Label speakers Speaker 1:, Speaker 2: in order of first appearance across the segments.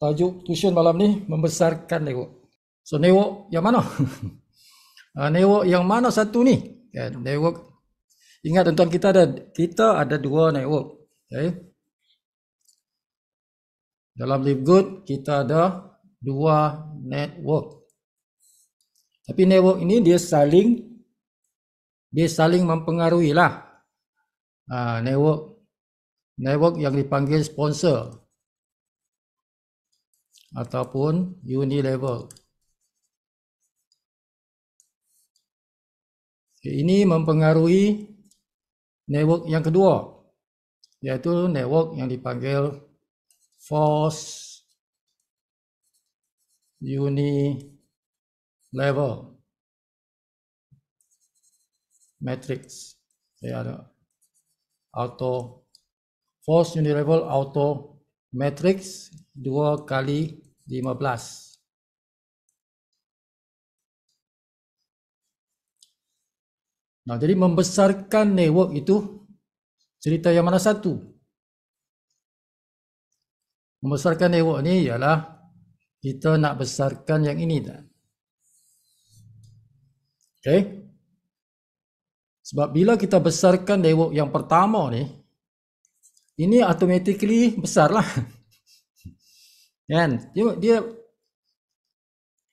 Speaker 1: Tajuk tuition malam ni membesarkan network. So network yang mana? Network yang mana satu ni? Network. Ingat tuan-tuan, kita ada dua network. Okay. Dalam LiveGood kita ada dua network. Tapi network ini dia saling mempengaruhi lah. Network yang dipanggil sponsor ataupun unilevel. Ini mempengaruhi network yang kedua, yaitu network yang dipanggil force unilevel matrix. Ada auto force unilevel auto matrix 2 kali 15. Nah, jadi membesarkan network itu cerita yang mana satu? Membesarkan network ni ialah kita nak besarkan yang ini dah. Okay? Sebab bila kita besarkan network yang pertama ni, ini automatically besar lah. Kan? Dia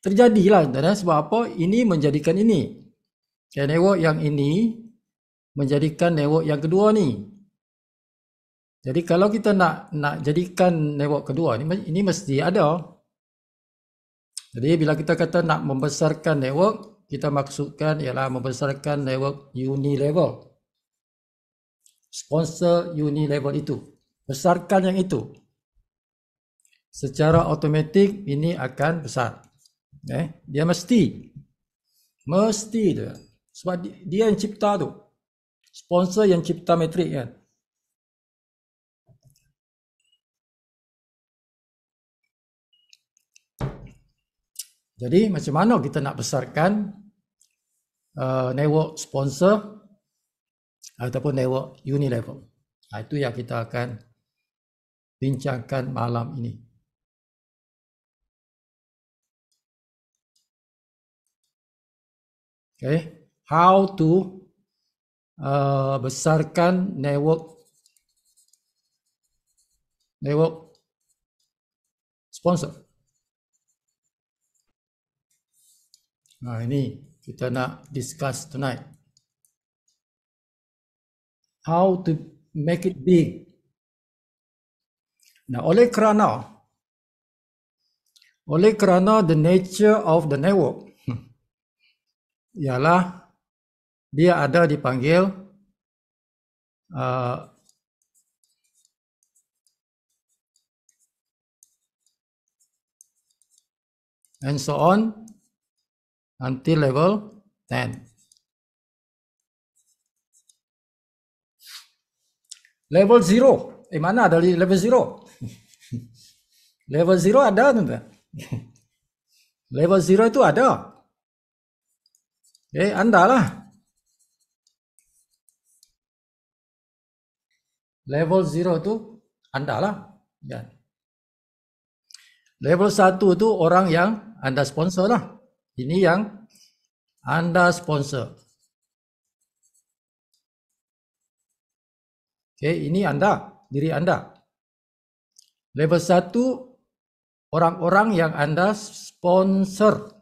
Speaker 1: terjadilah, sebab apa? Ini menjadikan ini. Okay, network yang ini menjadikan network yang kedua ni. Jadi kalau kita nak jadikan network kedua ni, ini mesti ada. Jadi bila kita kata nak membesarkan network, kita maksudkan ialah membesarkan network unilevel. Sponsor unilevel itu. Besarkan yang itu. Secara automatik ini akan besar. Dia mesti dia. Sebab dia yang cipta tu. Sponsor yang cipta matrik kan. Jadi macam mana kita nak besarkan network sponsor ataupun network unilevel. Itu yang kita akan bincangkan malam ini. Okay. How to besarkan network sponsor. Nah, ini kita nak discuss tonight. How to make it big. Nah, oleh kerana the nature of the network ialah dia ada dipanggil and so on until level 10. Level 0. Mana ada level 0? Level 0 ada tuan-tuan. Level 0 itu ada. Anda lah. Level 0 itu anda lah. Ya. Level 1 itu orang yang anda sponsor lah. Ini yang anda sponsor. Ini anda, diri anda. Level 1 orang-orang yang anda sponsor.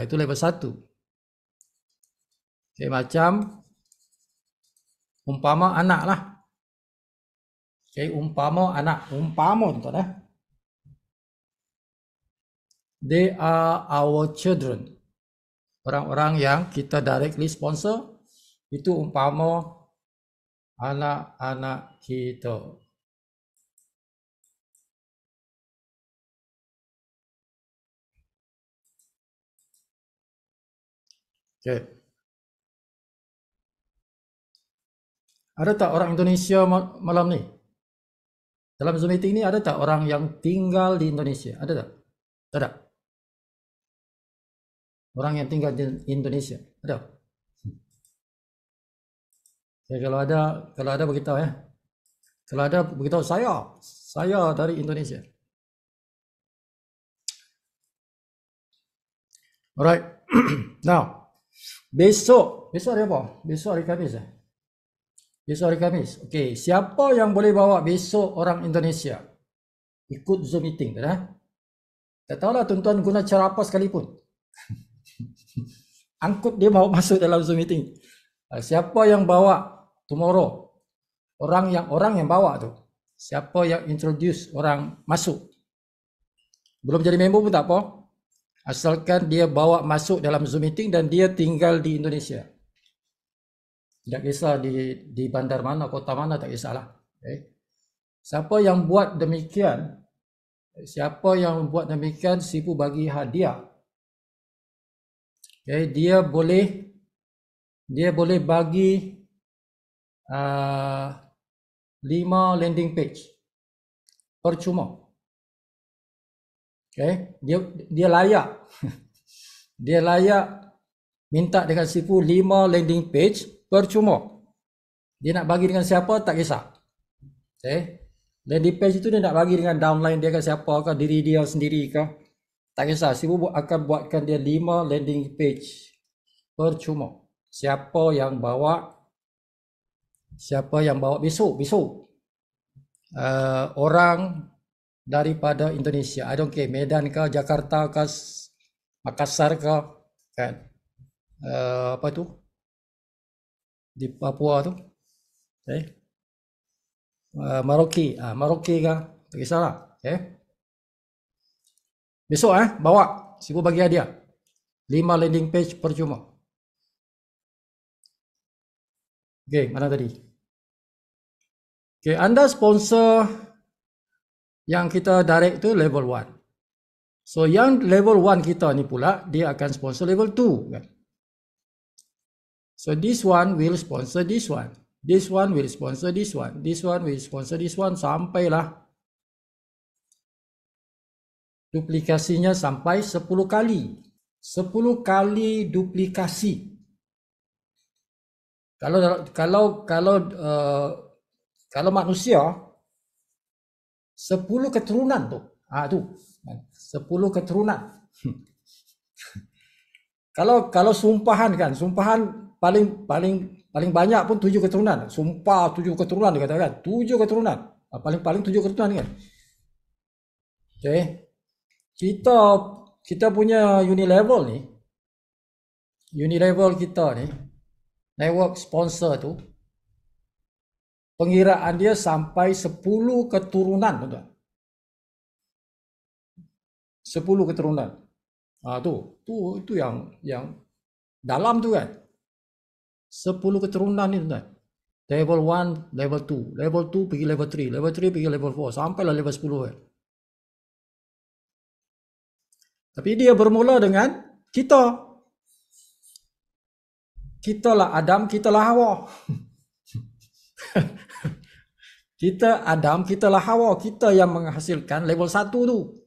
Speaker 1: Itu level 1. Macam umpama anak lah. Umpama anak, tuan-tuan. They are our children. Orang-orang yang kita directly sponsor, itu umpama anak-anak kita. Ada tak orang Indonesia malam ni? Dalam Zoom meeting ni ada tak orang yang tinggal di Indonesia? Ada tak? Tak ada. Orang yang tinggal di Indonesia ada. Kalau ada beritahu ya. Kalau ada beritahu saya dari Indonesia. Alright. Now, besok hari apa? Besok hari Khamis Besok hari Khamis. Okey, siapa yang boleh bawa besok orang Indonesia ikut Zoom meeting tu dah? Tak tahulah tuan-tuan guna cara apa sekalipun. Angkut dia bawa masuk dalam Zoom meeting. Siapa yang bawa tomorrow? Orang yang bawa tu. Siapa yang introduce orang masuk? Belum jadi member pun tak apa. Asalkan dia bawa masuk dalam Zoom meeting dan dia tinggal di Indonesia. Tak kisah di bandar mana, kota mana, tak kisahlah. Okay. Siapa yang buat demikian, Sipu bagi hadiah. Okay, dia boleh bagi 5 landing page percuma. Okay, dia layak. Dia layak minta dengan Sipu 5 landing page percuma. Dia nak bagi dengan siapa tak kisah. Okay. Landing page itu dia nak bagi dengan downline dia ke siapa ke, diri dia sendiri ke, tak kisah. Sipu akan buatkan dia 5 landing page percuma. Siapa yang bawa besok orang daripada Indonesia, I don't care, Medan ke, Jakarta ke, Makassar ke, kan, apa tu di Papua tu, okay. Merauke ke, tak kisahlah. Okay. Besok bawa, Sipu bagi hadiah 5 landing page percuma. Okay, mana tadi? Okay, anda sponsor yang kita direct tu level 1. So yang level 1 kita ni pula dia akan sponsor level 2 kan. So this one will sponsor this one. This one will sponsor this one. This one will sponsor this one sampailah duplikasinya sampai 10 kali. 10 kali duplikasi. Kalau manusia 10 keturunan tu. Tu. 10 keturunan. Kalau sumpahan kan, sumpahan paling banyak pun 7 keturunan. Sumpah 7 keturunan dia katakan. 7 keturunan. Paling 7 keturunan kan. Okay. Kita punya Unilevel ni. Unilevel kita ni. Network sponsor tu. Pengiraan dia sampai 10 keturunan. Tuan-tuan. 10 keturunan. Tu yang dalam tu kan. 10 keturunan ni tuan. Level 1, level 2, level 2 pergi level 3, level 3 pergi level 4 sampailah level 10 kan. Tapi dia bermula dengan kita. Kita lah Adam, kita lah Hawa. Kita Adam, kita lah Hawa. Kita yang menghasilkan level 1 tu.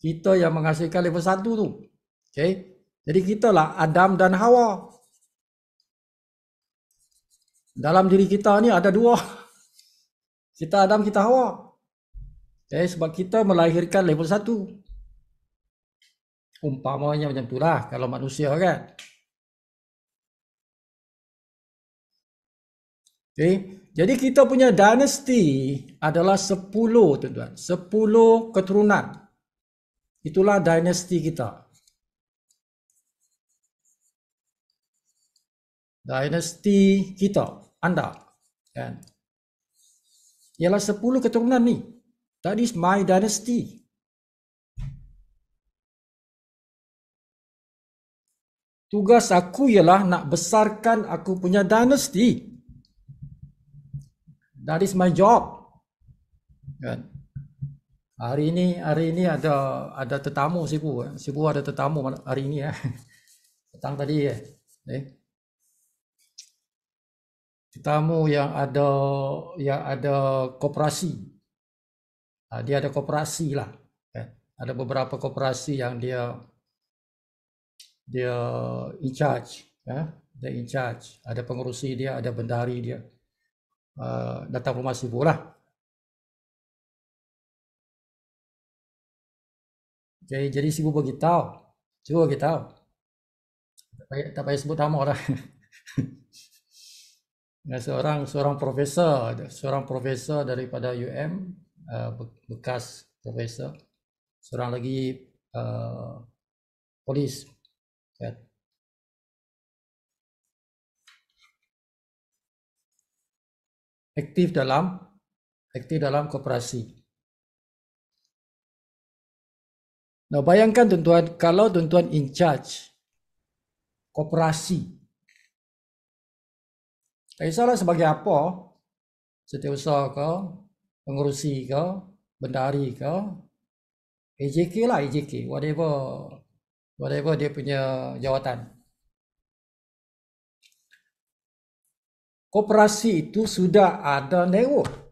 Speaker 1: Kita yang menghasilkan level 1 tu. Okay. Jadi kita lah Adam dan Hawa. Dalam diri kita ni ada 2. Kita Adam, kita Hawa. Okay. Sebab kita melahirkan level 1. Umpamanya macam itulah kalau manusia kan. Okay. Jadi kita punya dinasti adalah 10 tuan-tuan. 10 keturunan. Itulah dinasti kita. Dinasti kita, anda kan. Ialah 10 keturunan ni. That is my dynasty. Tugas aku ialah nak besarkan aku punya dynasty. That is my job. Kan? Hari ini ada tetamu Sipu. Sipu ada tetamu hari ini Petang tadi tetamu yang ada koperasi. Dia ada koperasi lah. Kan? Ada beberapa koperasi yang dia in charge, dia in charge. Ada pengurusi dia, ada bendahari dia. Datang rumah Sipu lah. Okay, jadi Sibu beritahu. Cuba beritahu. Tak payah sebut nama orang. seorang profesor daripada UM, bekas profesor. Seorang lagi polis. Kan? Aktif dalam koperasi. Nah, bayangkan tuan-tuan, kalau tuan-tuan in charge koperasi, tak kisahlah sebagai apa, setiausaha ke, pengurusi ke, bendahari ke, AJK lah, AJK, whatever dia punya jawatan. Koperasi itu sudah ada network.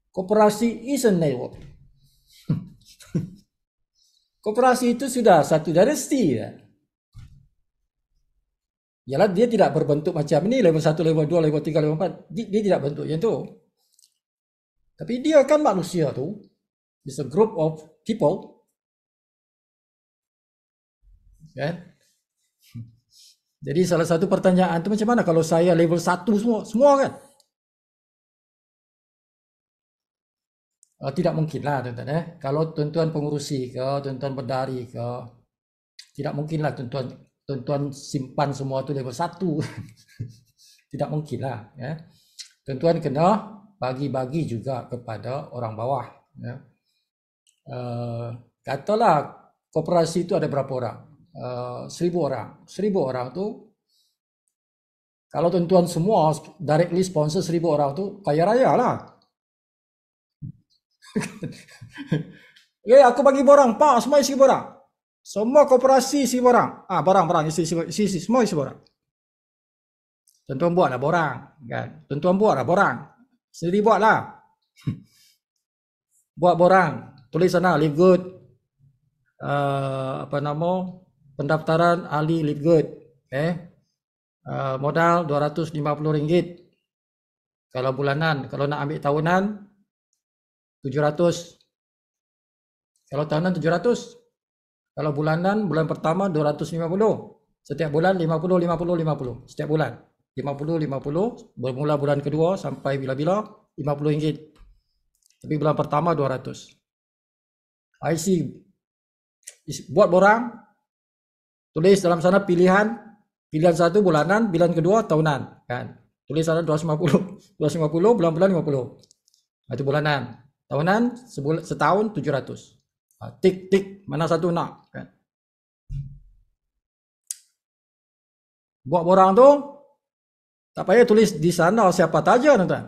Speaker 1: Koperasi is a network. Koperasi itu sudah satu dinasti ya. Yalah, dia tidak berbentuk macam ini, level 1, level 2, level 3, level 4. Dia tidak bentuk yang tu. Tapi dia kan manusia tu. It's a group of people. Kan? Jadi salah satu pertanyaan tu macam mana kalau saya level 1 semua kan? Tidak mungkin lah tuan-tuan. Kalau tuan-tuan pengurusi ke, tuan-tuan berdari ke, tidak mungkin lah tuan-tuan simpan semua tu level 1. Tidak mungkin lah. Ya. Tuan-tuan kena bagi-bagi juga kepada orang bawah. Ya. Katalah koperasi itu ada berapa orang? 1,000 orang. 1,000 orang tu, kalau tuan-tuan semua directly sponsor 1,000 orang tu, kaya raya lah. Aku bagi borang, Pak, semua isi borang. Semua koperasi isi borang. Barang-barang isi semua isi borang. Tuan-tuan buatlah borang, kan? Tuan-tuan buatlah borang. Sendiri buatlah. Buat borang. Tulis sana live good. Pendaftaran ahli live good. Modal RM250. Kalau bulanan, kalau nak ambil tahunan 700. Kalau tahunan 700. Kalau bulanan, bulan pertama 250. Setiap bulan 50, 50, 50. Setiap bulan 50, 50. Bermula bulan kedua sampai bila-bila RM50. Tapi bulan pertama 200. IC buat borang. Tulis dalam sana pilihan 1 bulanan, pilihan kedua tahunan, kan? Tulis sana 250 bulan-bulan 50. Itu bulanan. Tahunan setahun 700. Tik mana satu nak, kan? Buat borang tu tak payah tulis di sana siapa saja, tuan-tuan.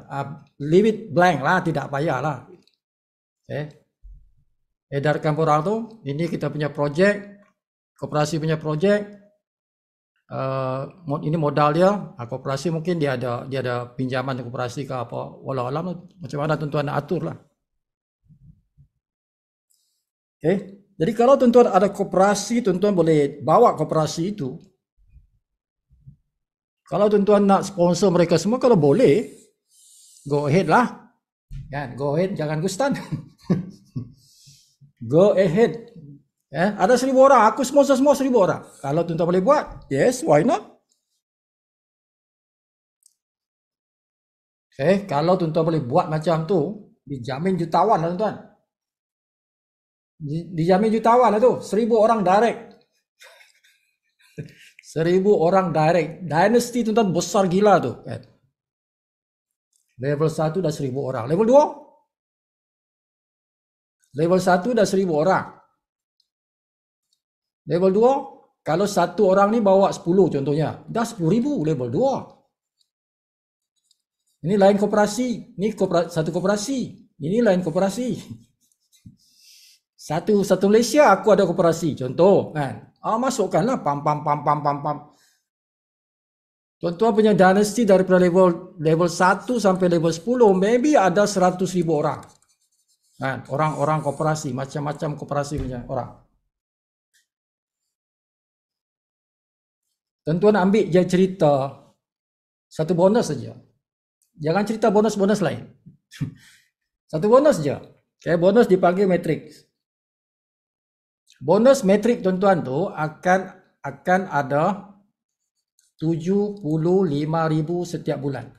Speaker 1: Leave it blank lah, tidak payah lah. Edarkan borang tu, ini kita punya projek, koperasi punya projek. Ini modal dia. Koperasi mungkin dia ada pinjaman koperasi ke apa, walau alam macam mana tuan-tuan nak atur lah. Jadi kalau tuan-tuan ada koperasi, tuan-tuan boleh bawa koperasi itu. Kalau tuan-tuan nak sponsor mereka semua, kalau boleh, go ahead lah. Kan, go ahead, jangan gustan. Go ahead. Ada 1,000 orang, aku sponsor semua 1,000 orang. Kalau tuan-tuan boleh buat, yes, why not? Kalau tuan-tuan boleh buat macam tu, dijamin jutawan lah tuan-tuan. Dijamin jutawan lah tu. 1,000 orang direct. 1,000 orang direct. Dynasty tuan-tuan besar gila tu. Level 1 dah 1,000 orang. Level 2? Level 1 dah 1,000 orang. Level 2, kalau satu orang ni bawa 10 contohnya, dah 10,000 level 2. Ini lain koperasi. Ini satu koperasi. Ini lain koperasi. Satu Malaysia aku ada koperasi, contoh kan. Masukkanlah pam. Tuan-tuan punya dynasty daripada level 1 sampai level 10, maybe ada 100,000 orang. Kan, orang-orang koperasi, macam-macam koperasi punya orang. Tuan-tuan ambil je cerita satu bonus saja. Jangan cerita bonus-bonus lain. Satu bonus saja. Okay, bonus dipanggil matrix. Bonus matrix tuan-tuan tu akan ada 75,000 setiap bulan.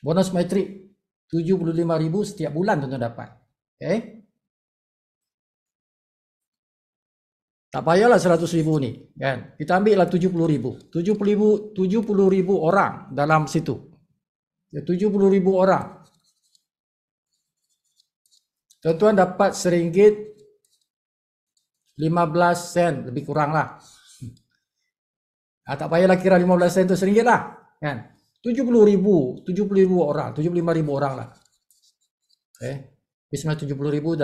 Speaker 1: Bonus matrix 75,000 setiap bulan tuan-tuan dapat. Okay. Tak payahlah 100,000 ni, kan? Kita ambillah 70,000. 70,000 orang dalam situ. 70,000 orang. Tuan-tuan dapat RM1.15 lebih kurang lah. Tak payahlah kira 15 sen tu RM1 lah, kan? 70,000 orang, 75,000 orang lah. Okay. Sebenarnya 70,000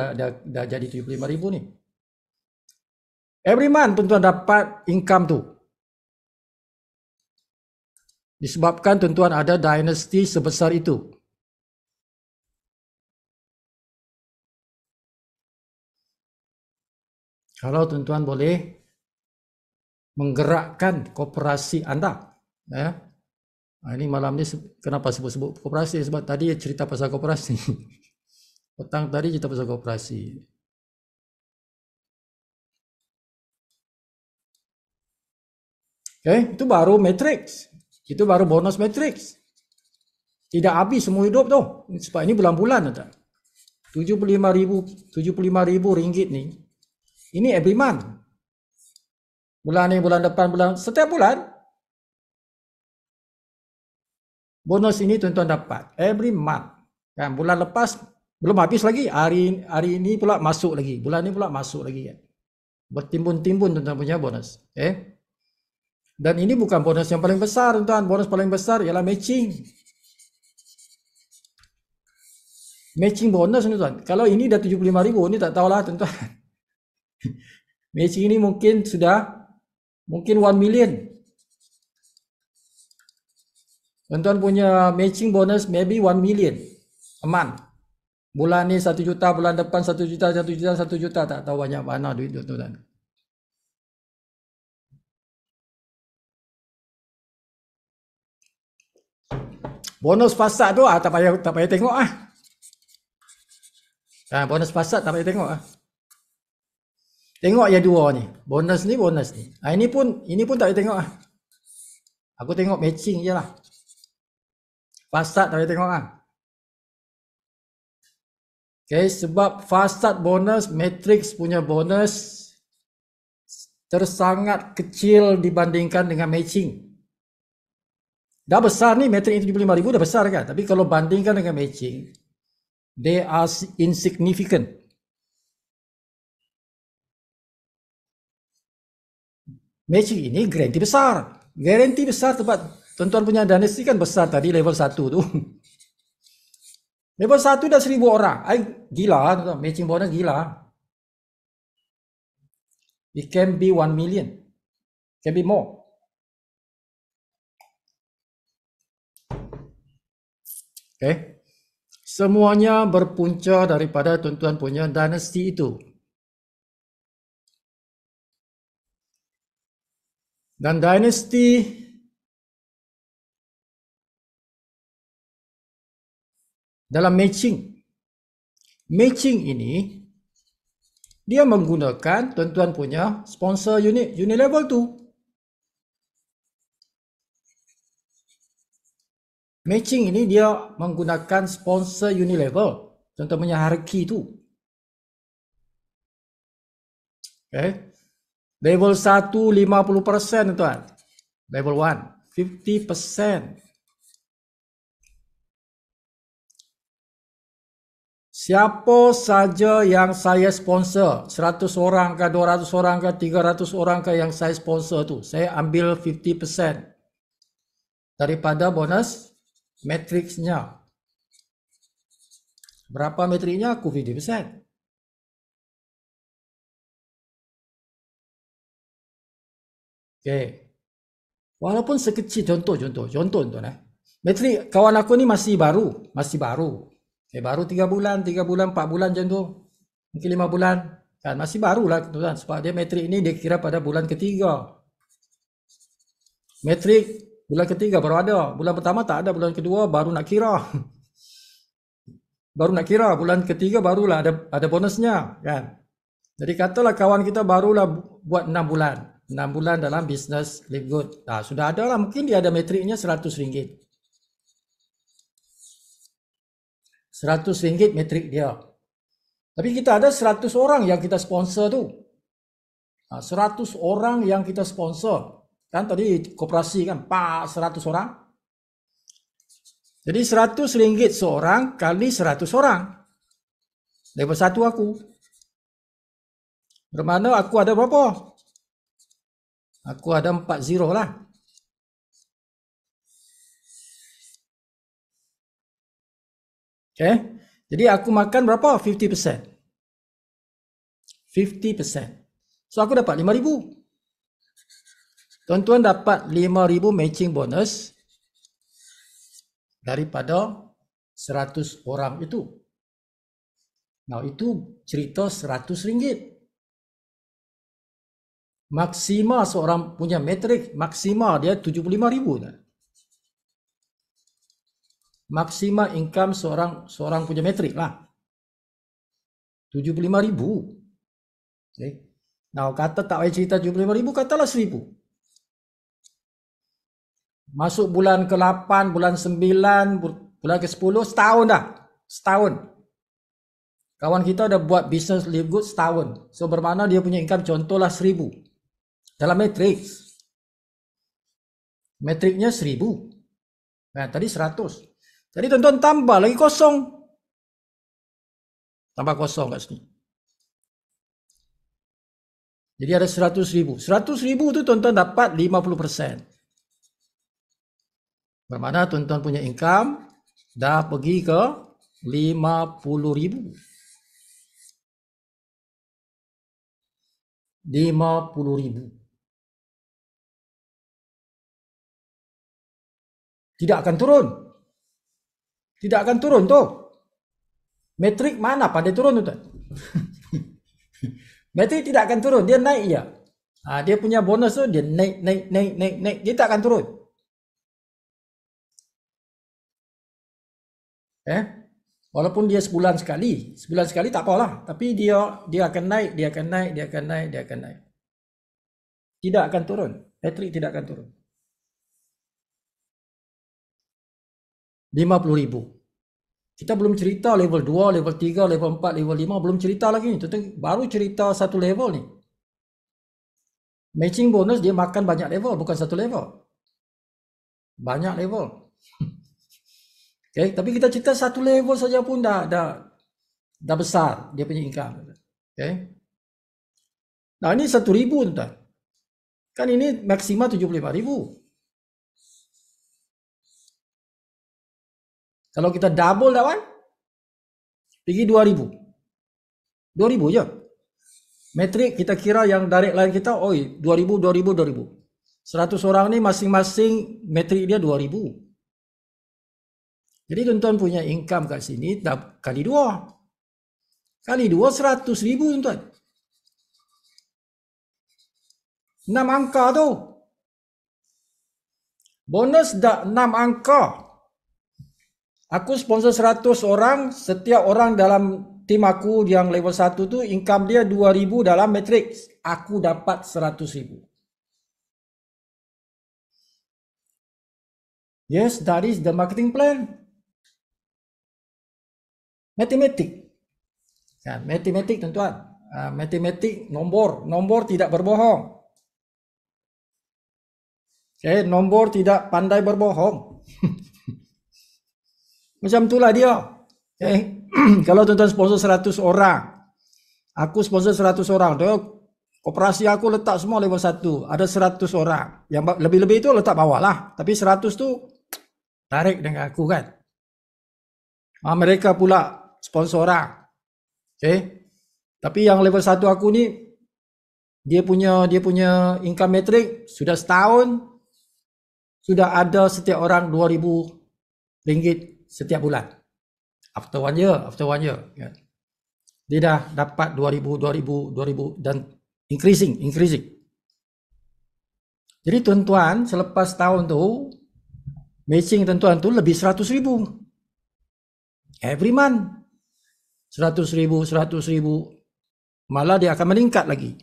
Speaker 1: dah jadi 75,000 ni. Every month tuan-tuan dapat income tu. Disebabkan tuan-tuan ada dynasty sebesar itu. Kalau tuan-tuan boleh menggerakkan koperasi anda. Ini malam ni kenapa sebut-sebut koperasi? Sebab tadi cerita pasal koperasi. Petang tadi cerita pasal koperasi. Okay, itu baru matrix. Itu baru bonus matrix. Tidak habis semua hidup tu. Sebab ini bulan-bulan tak. 75,000 ringgit ni. Ini every month. Bulan ni, bulan depan, bulan setiap bulan. Bonus ini tuan-tuan dapat every month. Kan bulan lepas belum habis lagi. Hari ini pula masuk lagi. Bulan ni pula masuk lagi. Kan? Bertimbun-timbun tuan-tuan punya bonus. Okay? Dan ini bukan bonus yang paling besar tuan-tuan. Bonus paling besar ialah matching. Matching bonus tuan-tuan. Kalau ini dah 75,000, ini tak tahulah tuan-tuan. Matching ini mungkin 1 million. Tuan-tuan punya matching bonus maybe 1 million a month. Bulan ni 1 juta, bulan depan 1 juta, 1 juta, 1 juta. Tak tahu banyak mana duit tuan-tuan. Bonus fasad tu tak payah tengok ah. Bonus fasad tak payah tengok ah. Tengok ya dua ni. Bonus ni. Ini pun tak payah tengok ah. Aku tengok matching je lah. Fasad tak payah tengok ah. Okay, sebab fasad bonus, matrix punya bonus tersangat kecil dibandingkan dengan matching. Dah besar ni, matrix 75,000 dah besar kan. Tapi kalau bandingkan dengan matching, they are insignificant. Matching ini garanti besar. Garanti besar sebab tuan-tuan punya dynasty kan besar tadi level 1 tu. Level 1 dah 1,000 orang. Gila tuan-tuan. Matching bonus gila. It can be 1 million. Can be more. Okay. Semuanya berpunca daripada tuan-tuan punya dynasty itu. Dan dynasty dalam matching ini dia menggunakan tuan-tuan punya sponsor unit level tu. Matching ini dia menggunakan sponsor Unilevel. Contohnya hierarchy tu. Okay. Level 1 50% tuan. Level 1 50%. Siapa saja yang saya sponsor, 100 orang ke, 200 orang ke, 300 orang ke yang saya sponsor tu, saya ambil 50% daripada bonus matriksnya. Berapa matriknya? Aku 50%. Okay. Walaupun sekecil contoh tuan. Matrik kawan aku ni masih baru. Okay, baru 3 bulan, 4 bulan macam tu. Mungkin 5 bulan. Kan masih baru lah tuan. Sebab dia matrik ni dia kira pada bulan ketiga. Matrik bulan ketiga baru ada. Bulan pertama tak ada, bulan kedua baru nak kira. baru nak kira bulan ketiga barulah ada bonusnya kan. Jadi katalah kawan kita barulah buat 6 bulan. 6 bulan dalam bisnes Live Good. Nah, sudah ada lah, mungkin dia ada metriknya RM100. RM100 metrik dia. Tapi kita ada 100 orang yang kita sponsor tu. 100 orang yang kita sponsor. Kan tadi koperasi kan, 100 orang. Jadi RM100 seorang kali 100 orang. Level 1 aku. Bermakna aku ada berapa? Aku ada 40 lah. Okay. Jadi aku makan berapa? 50%. 50%. So aku dapat 5,000. Tuan-tuan dapat 5,000 matching bonus daripada 100 orang itu. Nah, itu cerita RM100. Maksima seorang punya metrik, maksima dia 75,000 dah. Maksima income seorang punya metrik lah. 75,000. Okay. Nah, kata tak payah cerita 75,000, katalah 1,000. Masuk bulan ke-8, bulan 9, bulan ke-10, setahun dah. Setahun. Kawan kita dah buat bisnes Live Good setahun. So bermakna dia punya income contohlah 1,000. Dalam matrix. Matriknya 1,000. Nah, tadi 100. Jadi tuan-tuan tambah lagi kosong. Tambah kosong kat sini. Jadi ada 100,000. 100,000 tu tuan-tuan dapat 50%. Bermakna tuan-tuan punya income dah pergi ke 50,000. 50,000. Tidak akan turun. Tidak akan turun tu. Metrik mana pandai turun tu tuan? Metrik tidak akan turun, dia naik je. Dia punya bonus tu dia naik. Dia tak akan turun. Walaupun dia sebulan sekali tak apalah, tapi dia akan naik. Tidak akan turun. Metrik tidak akan turun. 50,000. Kita belum cerita level 2, level 3, level 4, level 5, belum cerita lagi ni. Baru cerita satu level ni. Matching bonus dia makan banyak level, bukan satu level. Banyak level. Okay, tapi kita cerita satu level saja pun dah besar dia punya income. Okay. Nah, ini 1,000 tuan. Kan ini maksima 75,000. Kalau kita double dah kan, pergi 2,000. 2,000 je. Metrik kita kira yang direct line kita, 2,000. 100 orang ni masing-masing metrik dia 2,000. Jadi tuan-tuan punya income kat sini dah kali 2. Kali 2 100,000 tuan. 6 angka tu. Bonus dah 6 angka. Aku sponsor 100 orang, setiap orang dalam tim aku yang level 1 tu income dia 2,000 dalam matrix. Aku dapat 100,000. Yes, that is the marketing plan. Matematik. Matematik tuan-tuan. Matematik nombor tidak berbohong. Okay, nombor tidak pandai berbohong. Macam itulah dia. Okay. Kalau tuan-tuan sponsor 100 orang, aku sponsor 100 orang, koperasi aku letak semua level 1, ada 100 orang. Yang lebih-lebih itu letak bawah lah. Tapi 100 tu tarik dengan aku kan. Mereka pula sponsor orang. Okay. Tapi yang level 1 aku ni, dia punya income metric sudah setahun, sudah ada setiap orang RM2,000 setiap bulan. After one year. Ya. Dia dah dapat 2,000 dan increasing. Jadi tuan-tuan, selepas tahun tu, matching tuan-tuan tu lebih 100,000. Every month. 100,000, 100,000, malah dia akan meningkat lagi.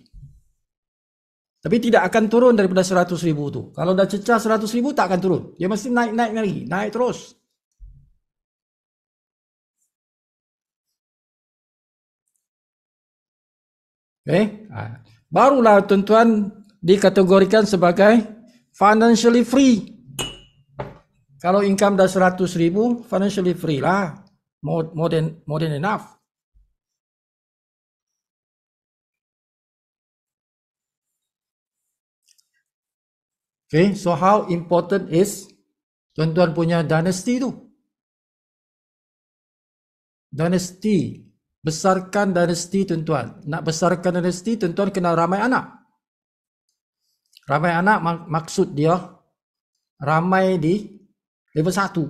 Speaker 1: Tapi tidak akan turun daripada 100,000 tu. Kalau dah cecah 100,000 tak akan turun. Dia mesti naik lagi, naik terus. Barulah tuan-tuan dikategorikan sebagai financially free. Kalau income dah 100,000, financially free lah. More than enough. Okay, so how important is tuan-tuan punya dynasty tu? Dynasty. Besarkan dynasty tuan-tuan. Nak besarkan dynasty, tuan-tuan kena ramai anak. Ramai anak maksud dia ramai di level 1.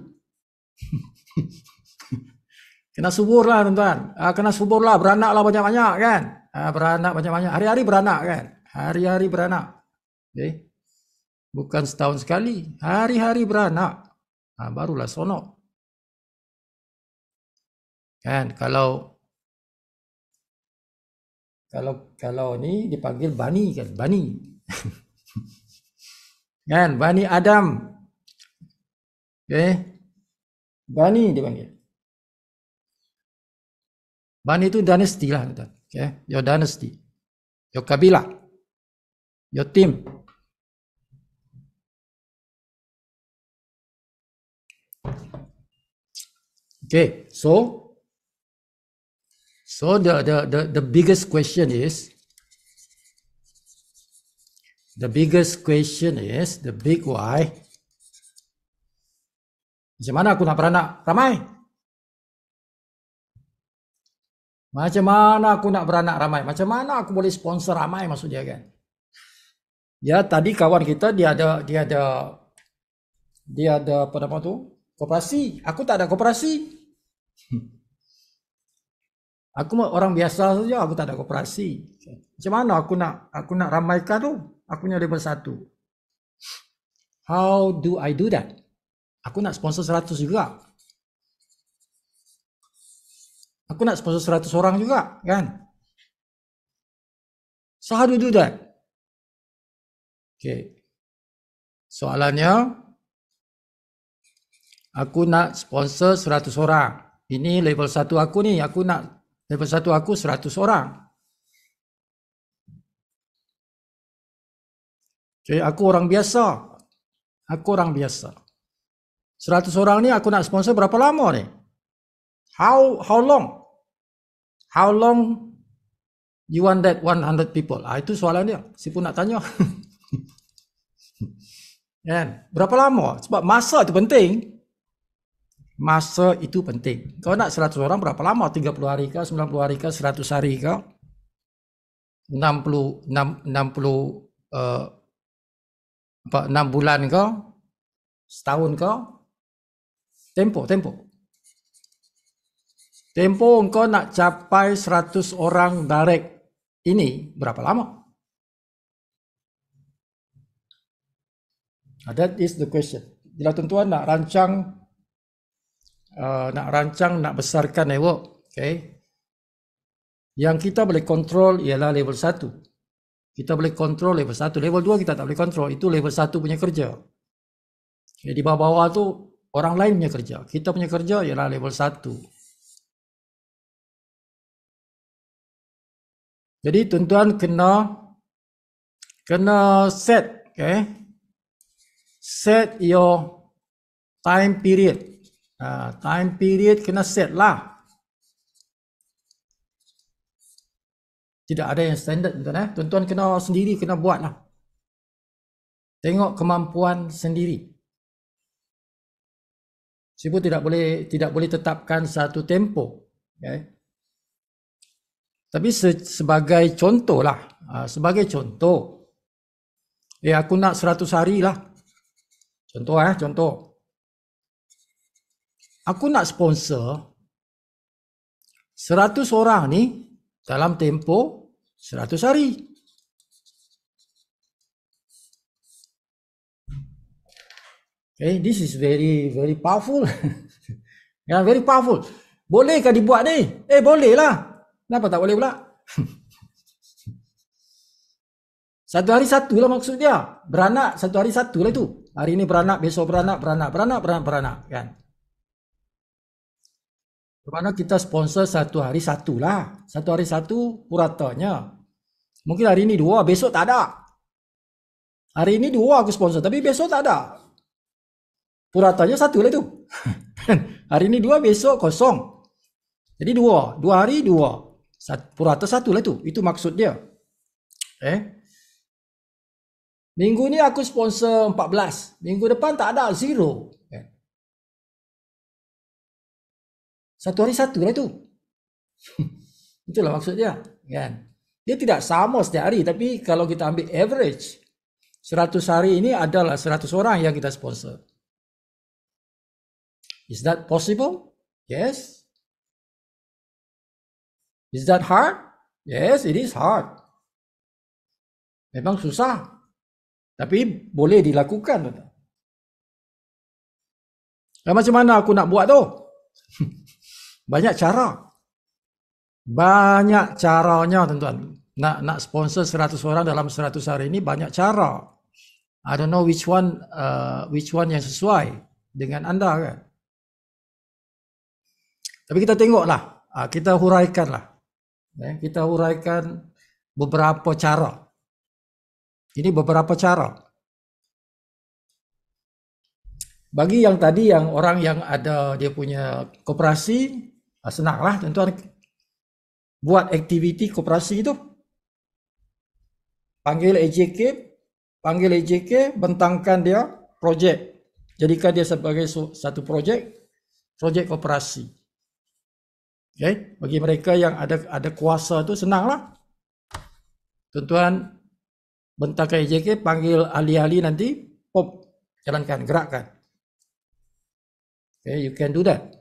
Speaker 1: Kena subur lah tuan-tuan. Kena subur lah, beranak lah banyak-banyak kan. Beranak banyak-banyak. Hari-hari beranak kan. Hari-hari beranak. Okay. Bukan setahun sekali. Hari-hari beranak. Barulah sonok. Kan, kalau ni dipanggil Bani kan. Bani. Kan, Bani Adam. Okay. Bani dipanggil. Bani itu dynasty lah. Okay. Your dynasty. Your kabilah. Your team. Okay. So the biggest question is, the big why. Macam mana aku nak beranak ramai? Macam mana aku nak beranak ramai? Macam mana aku boleh sponsor ramai, maksud dia kan? Ya, tadi kawan kita dia ada apa nama tu? Koperasi. Aku tak ada koperasi. Aku orang biasa saja, aku tak ada koperasi. Macam mana aku nak ramaikan tu? Aku punya level 1. How do I do that? Aku nak sponsor 100 juga. Aku nak sponsor 100 orang juga, kan? So how do you do that? Okay. Soalannya, aku nak sponsor 100 orang. Ini level 1 aku ni, aku nak level 1 aku 100 orang. Okay, aku orang biasa. 100 orang ni aku nak sponsor berapa lama ni? How long? How long you want that 100 people? Itu soalan dia. Si pun nak tanya. Kan? Berapa lama? Sebab masa itu penting. Masa itu penting. Kau nak 100 orang berapa lama? 30 hari ke, 90 hari ke, 100 hari ke? 6 bulan ke? Setahun ke? Tempo. Tempo engkau nak capai 100 orang direct ini berapa lama? That is the question. Bila tuan-tuan nak rancang, nak besarkan network, okay? Yang kita boleh kontrol ialah level 1. Kita boleh kontrol level 1. Level 2 kita tak boleh kontrol. Itu level 1 punya kerja. Okay, di bawah-bawah tu orang lain punya kerja. Kita punya kerja ialah level 1. Jadi tuan-tuan kena set, okay? Set your time period. Time period kena set lah. Tidak ada yang standard tuan-tuan. Tuan-tuan kena sendiri, kena buat lah. Tengok kemampuan sendiri. Siapa tidak boleh tetapkan satu tempo. Okay? Tapi sebagai contoh lah. Sebagai contoh. Aku nak 100 hari lah. Contoh. Aku nak sponsor 100 orang ni dalam tempo 100 hari. Okay, this is very, very powerful. Yeah, very powerful. Bolehkah dibuat ni? Boleh lah. Kenapa tak boleh pula? Satu hari satu lah maksud dia. Beranak satu hari satu lah itu. Hari ini beranak, besok beranak, beranak kan. Mana kita sponsor satu hari satu lah. Satu hari satu puratanya. Mungkin hari ini 2, besok tak ada. Hari ini 2 aku sponsor, tapi besok tak ada. Puratanya 1 lah itu. Hari ini 2, besok kosong. Jadi 2 hari 2. Purata 1 lah itu. Itu maksud dia. Minggu ni aku sponsor 14. Minggu depan tak ada, 0. Satu hari 1 lah itu. Itulah maksud dia. Kan? Dia tidak sama setiap hari, tapi kalau kita ambil average, 100 hari ini adalah 100 orang yang kita sponsor. Is that possible? Yes. Is that hard? Yes, it is hard. Memang susah. Tapi boleh dilakukan. Macam mana aku nak buat tu? Banyak cara. Banyak caranya, tuan-tuan. Nak sponsor 100 orang dalam 100 hari ini banyak cara. I don't know which one yang sesuai dengan anda kan. Tapi kita tengoklah, kita huraikanlah. Kita huraikan beberapa cara. Ini beberapa cara. Bagi yang tadi, yang orang yang ada dia punya koperasi, senanglah tuan-tuan buat aktiviti koperasi itu. Panggil AJK, bentangkan dia projek. Jadikan dia sebagai satu projek koperasi. Okay? Bagi mereka yang ada kuasa tu senanglah. Tuan-tuan bentangkan AJK, panggil ahli-ahli nanti, jalankan, gerakkan. Okay, you can do that.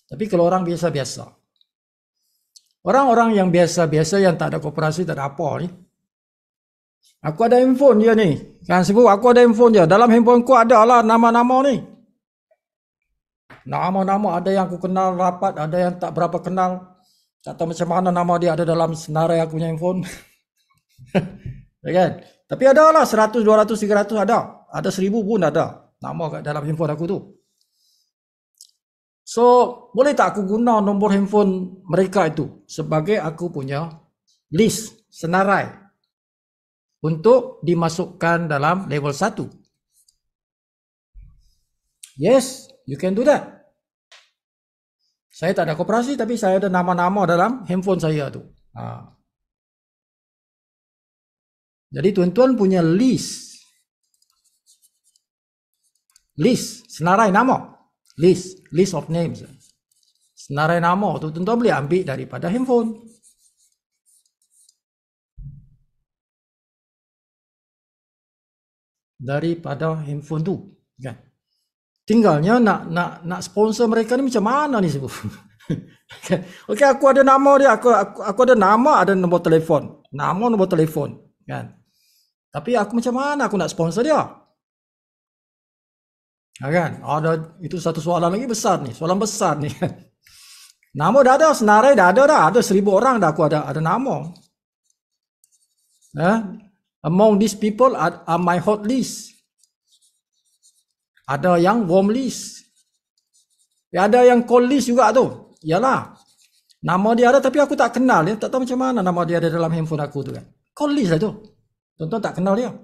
Speaker 1: Tapi kalau orang biasa-biasa, orang-orang yang biasa-biasa yang tak ada koperasi, tak ada apa ni. Aku ada handphone dia ni. Kan sebut aku ada handphone dia. Dalam handphone ku ada lah nama-nama ni. Nama-nama ada yang aku kenal rapat, ada yang tak berapa kenal. Tak tahu macam mana nama dia ada dalam senarai aku punya handphone. Ya kan? Tapi ada lah 100, 200, 300 ada. Ada 1000 pun ada nama kat dalam handphone aku tu. So, boleh tak aku guna nombor handphone mereka itu sebagai aku punya list, senarai untuk dimasukkan dalam level 1? Yes, you can do that. Saya tak ada koperasi tapi saya ada nama-nama dalam handphone saya tu. Jadi tuan-tuan punya list, senarai nama. List of names. Senarai nama tu tuan-tuan boleh ambil daripada handphone. Daripada handphone tu, kan? Tinggalnya nak sponsor mereka ni macam mana ni sebut? Okey, aku ada nama dia, aku ada nama, ada nombor telefon. Nama, nombor telefon, kan? Tapi aku macam mana aku nak sponsor dia? Kan? Ada itu satu soalan lagi besar ni, soalan besar ni. Nama dah ada, senarai dah ada 1000 orang dah aku ada nama. Among these people are my hot list. Ada yang warm list. Ada yang cold list juga tu. Yalah. Nama dia ada tapi aku tak kenal dia, tak tahu macam mana nama dia ada dalam handphone aku tu kan. Cold list lah tu. Tuan-tuan tak kenal dia.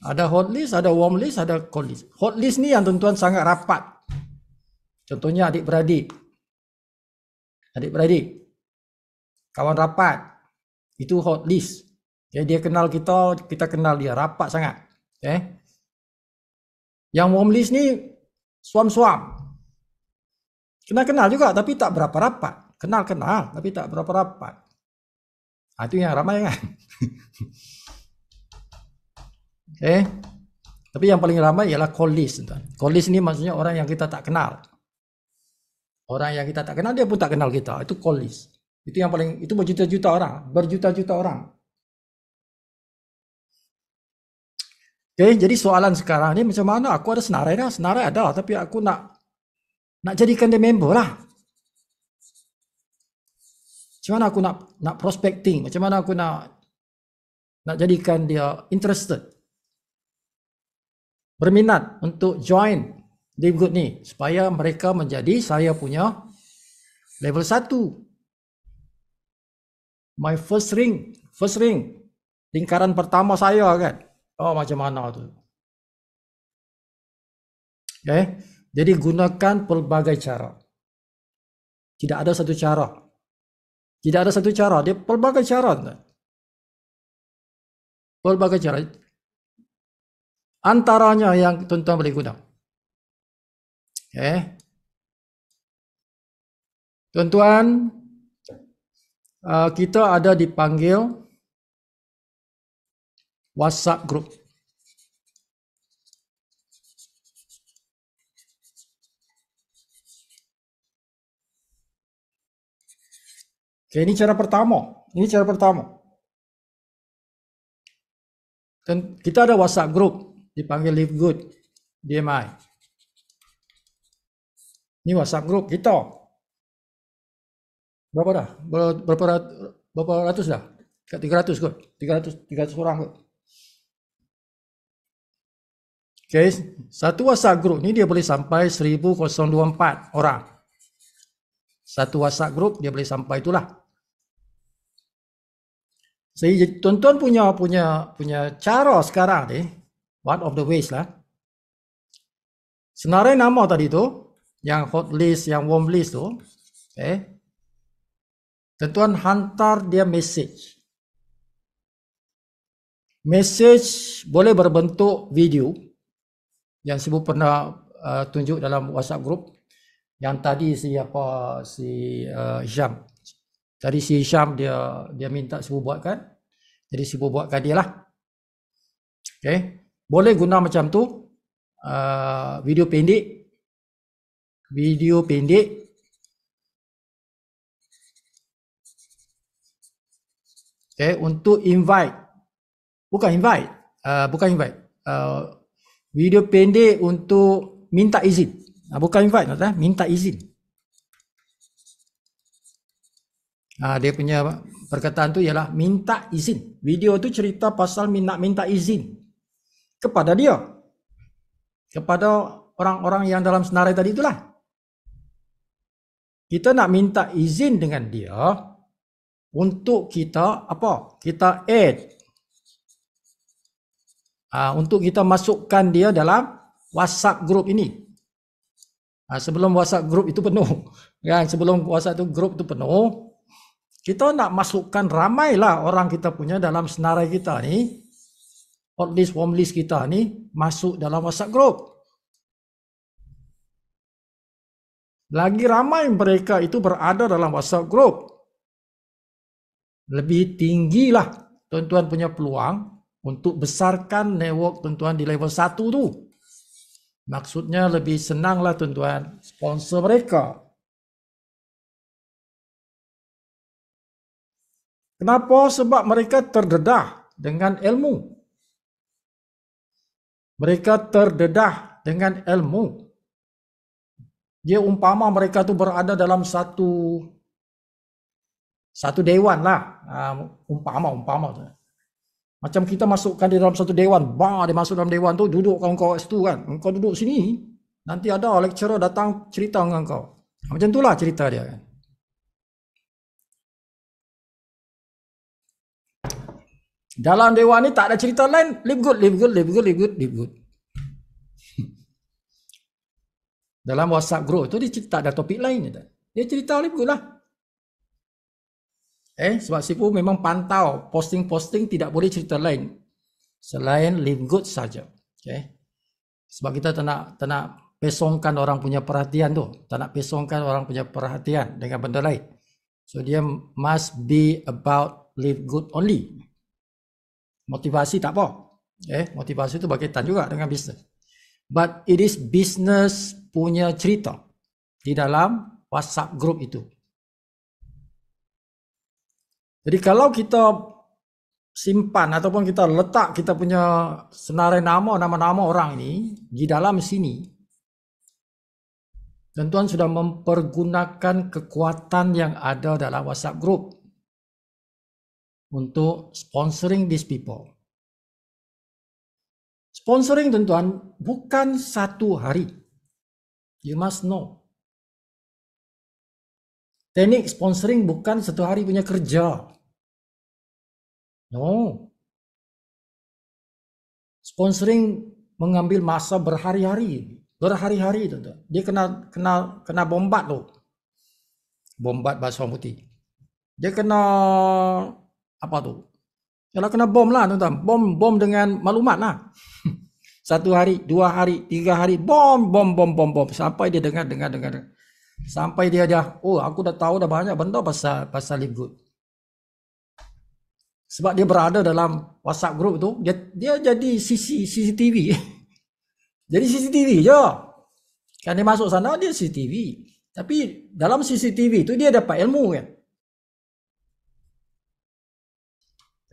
Speaker 1: Ada hot list, ada warm list, ada cold list. Hot list ni yang tuan-tuan sangat rapat. Contohnya adik-beradik. Kawan rapat. Itu hot list. Okay, dia kenal kita, kita kenal dia. Rapat sangat. Okay. Yang warm list ni suam-suam. Kenal-kenal juga tapi tak berapa rapat. Kenal-kenal tapi tak berapa rapat. Itu yang ramai kan. Okay. Tapi yang paling ramai ialah call list. Call list ni maksudnya orang yang kita tak kenal. Orang yang kita tak kenal dia pun tak kenal kita. Itu call list. Itu yang paling, itu berjuta-juta orang. Okay, jadi soalan sekarang ni macam mana? Aku ada senarai dah, senarai ada, tapi aku nak jadikan dia member lah. Macam mana aku nak prospecting? Macam mana aku nak jadikan dia interested, berminat untuk join Live Good ni, supaya mereka menjadi saya punya level 1. My first ring, lingkaran pertama saya kan. Oh, macam mana tu? Okay. Jadi gunakan pelbagai cara. Tidak ada satu cara. Tidak ada satu cara. Dia pelbagai cara. Pelbagai cara. Antaranya yang tuan-tuan boleh guna. Okay. Tuan-tuan, kita ada dipanggil WhatsApp group. Okay, ini cara pertama. Dan kita ada WhatsApp group dipanggil Live Good DMI. Ini WhatsApp group kita. Berapa dah? Berapa ratus dah? 300 kot. 300 orang kot. Okay, satu WhatsApp group ni dia boleh sampai 1024 orang. Satu WhatsApp group dia boleh sampai itulah. Jadi tuan-tuan punya cara sekarang ni, one of the ways lah. Senarai nama tadi tu, yang hot list, yang warm list tu, okay. Tuan-tuan hantar dia message. Message boleh berbentuk video, yang Sibu pernah tunjuk dalam WhatsApp group. Yang tadi si Hisham. Tadi si Hisham dia minta Sibu buatkan. Jadi Sibu buatkan dia lah. Okay. Boleh guna macam tu. Video pendek. Okay. Untuk invite. Bukan invite. Video pendek untuk minta izin. Bukan invite, minta izin. Dia punya perkataan tu ialah minta izin. Video tu cerita pasal minta izin kepada dia, kepada orang-orang yang dalam senarai tadi itulah. Kita nak minta izin dengan dia untuk kita apa? Kita add, untuk kita masukkan dia dalam WhatsApp group ini. Sebelum WhatsApp group itu penuh, kan? Sebelum WhatsApp itu group itu penuh, kita nak masukkan ramailah orang kita punya dalam senarai kita ni, hot list, warm list kita ni masuk dalam WhatsApp group. Lagi ramai mereka itu berada dalam WhatsApp group, lebih tinggilah tuan-tuan punya peluang untuk besarkan network tuan-tuan di level 1 tu. Maksudnya lebih senanglah tuan-tuan sponsor mereka. Kenapa? Sebab mereka terdedah dengan ilmu. Mereka terdedah dengan ilmu. Dia umpama mereka tu berada dalam satu dewan lah. Umpama tu. Macam kita masukkan di dalam satu dewan, dia masuk dalam dewan tu, duduk kawan-kawan situ kan. Engkau duduk sini, nanti ada lecturer datang cerita dengan kau. Macam itulah cerita dia kan. Dalam dewan ni tak ada cerita lain, live good. Dalam WhatsApp group tu dia tak ada topik lain. Dia cerita live good lah. Sebab Sifu memang pantau posting-posting tidak boleh cerita lain selain live good saja. Okay. Sebab kita tak nak pesongkan orang punya perhatian tu, tak nak pesongkan orang punya perhatian dengan benda lain. So dia must be about live good only. Motivasi tak apa. Motivasi tu berkaitan juga dengan bisnes. But it is business punya cerita di dalam WhatsApp group itu. Jadi kalau kita simpan ataupun kita letak kita punya senarai nama-nama orang ini di dalam sini, tuan-tuan sudah mempergunakan kekuatan yang ada dalam WhatsApp group untuk sponsoring these people. Sponsoring, tuan-tuan, bukan satu hari. You must know. Teknik sponsoring bukan satu hari punya kerja. No. Sponsoring mengambil masa berhari-hari, tuan-tuan. Dia kena bombat loh. Bombat bahasa orang putih. Dia kena apa tu? Kalau kena bom lah, tuan-tuan. Bom dengan maklumat lah. 1 hari, 2 hari, 3 hari, bom. Sampai dia dengar. Sampai dia oh aku dah tahu dah banyak benda pasal Live Good. Sebab dia berada dalam WhatsApp group tu, dia jadi CCTV. Jadi CCTV je. Kan dia masuk sana, dia CCTV. Tapi dalam CCTV tu dia dapat ilmu kan.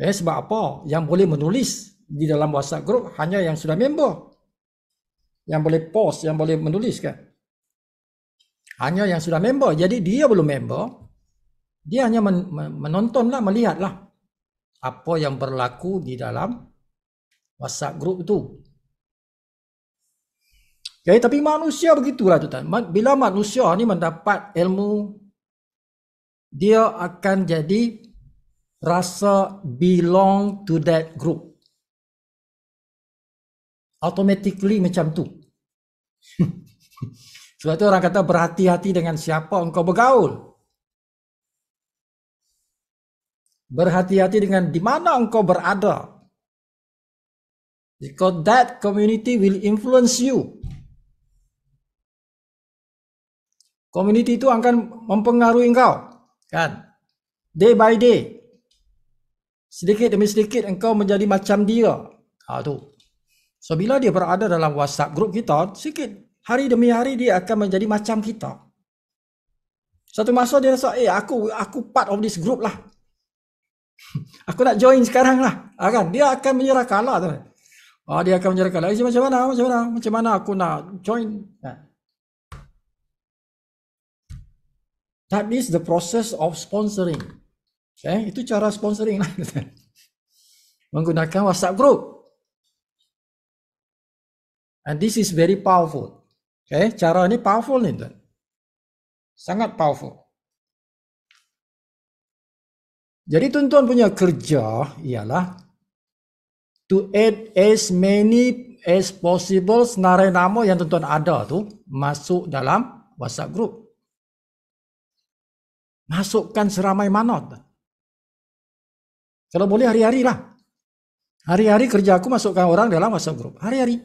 Speaker 1: Sebab apa? Yang boleh menulis di dalam WhatsApp group hanya yang sudah member. Yang boleh post, yang boleh menulis kan. Hanya yang sudah member. Jadi dia belum member, dia hanya menontonlah, melihatlah apa yang berlaku di dalam WhatsApp group itu. Okay, tapi manusia begitulah tuan. Bila manusia ni mendapat ilmu, dia akan jadi rasa belong to that group. Automatically macam tu. Sebab tu orang kata berhati-hati dengan siapa engkau bergaul. Berhati-hati dengan di mana engkau berada. Because that community will influence you. Community itu akan mempengaruhi engkau. Kan? Day by day. Sedikit demi sedikit engkau menjadi macam dia. Tu. So bila dia berada dalam WhatsApp group kita, sedikit hari demi hari dia akan menjadi macam kita. Satu masa dia rasa, aku part of this group lah. Aku nak join sekarang lah. Kan? Dia akan menyerah kalah tu. Dia akan menyerah kalah. Macam mana aku nak join? That is the process of sponsoring. Okay? Itu cara sponsoring lah. Menggunakan WhatsApp group. And this is very powerful. Okay? Cara ni powerful ni tuan. Sangat powerful. Jadi tuan-tuan punya kerja ialah to add as many as possible senarai nama yang tuan-tuan ada tu masuk dalam WhatsApp group. Masukkan seramai mana? Kalau boleh hari-hari lah. Hari-hari kerja aku masukkan orang dalam WhatsApp group. Hari-hari.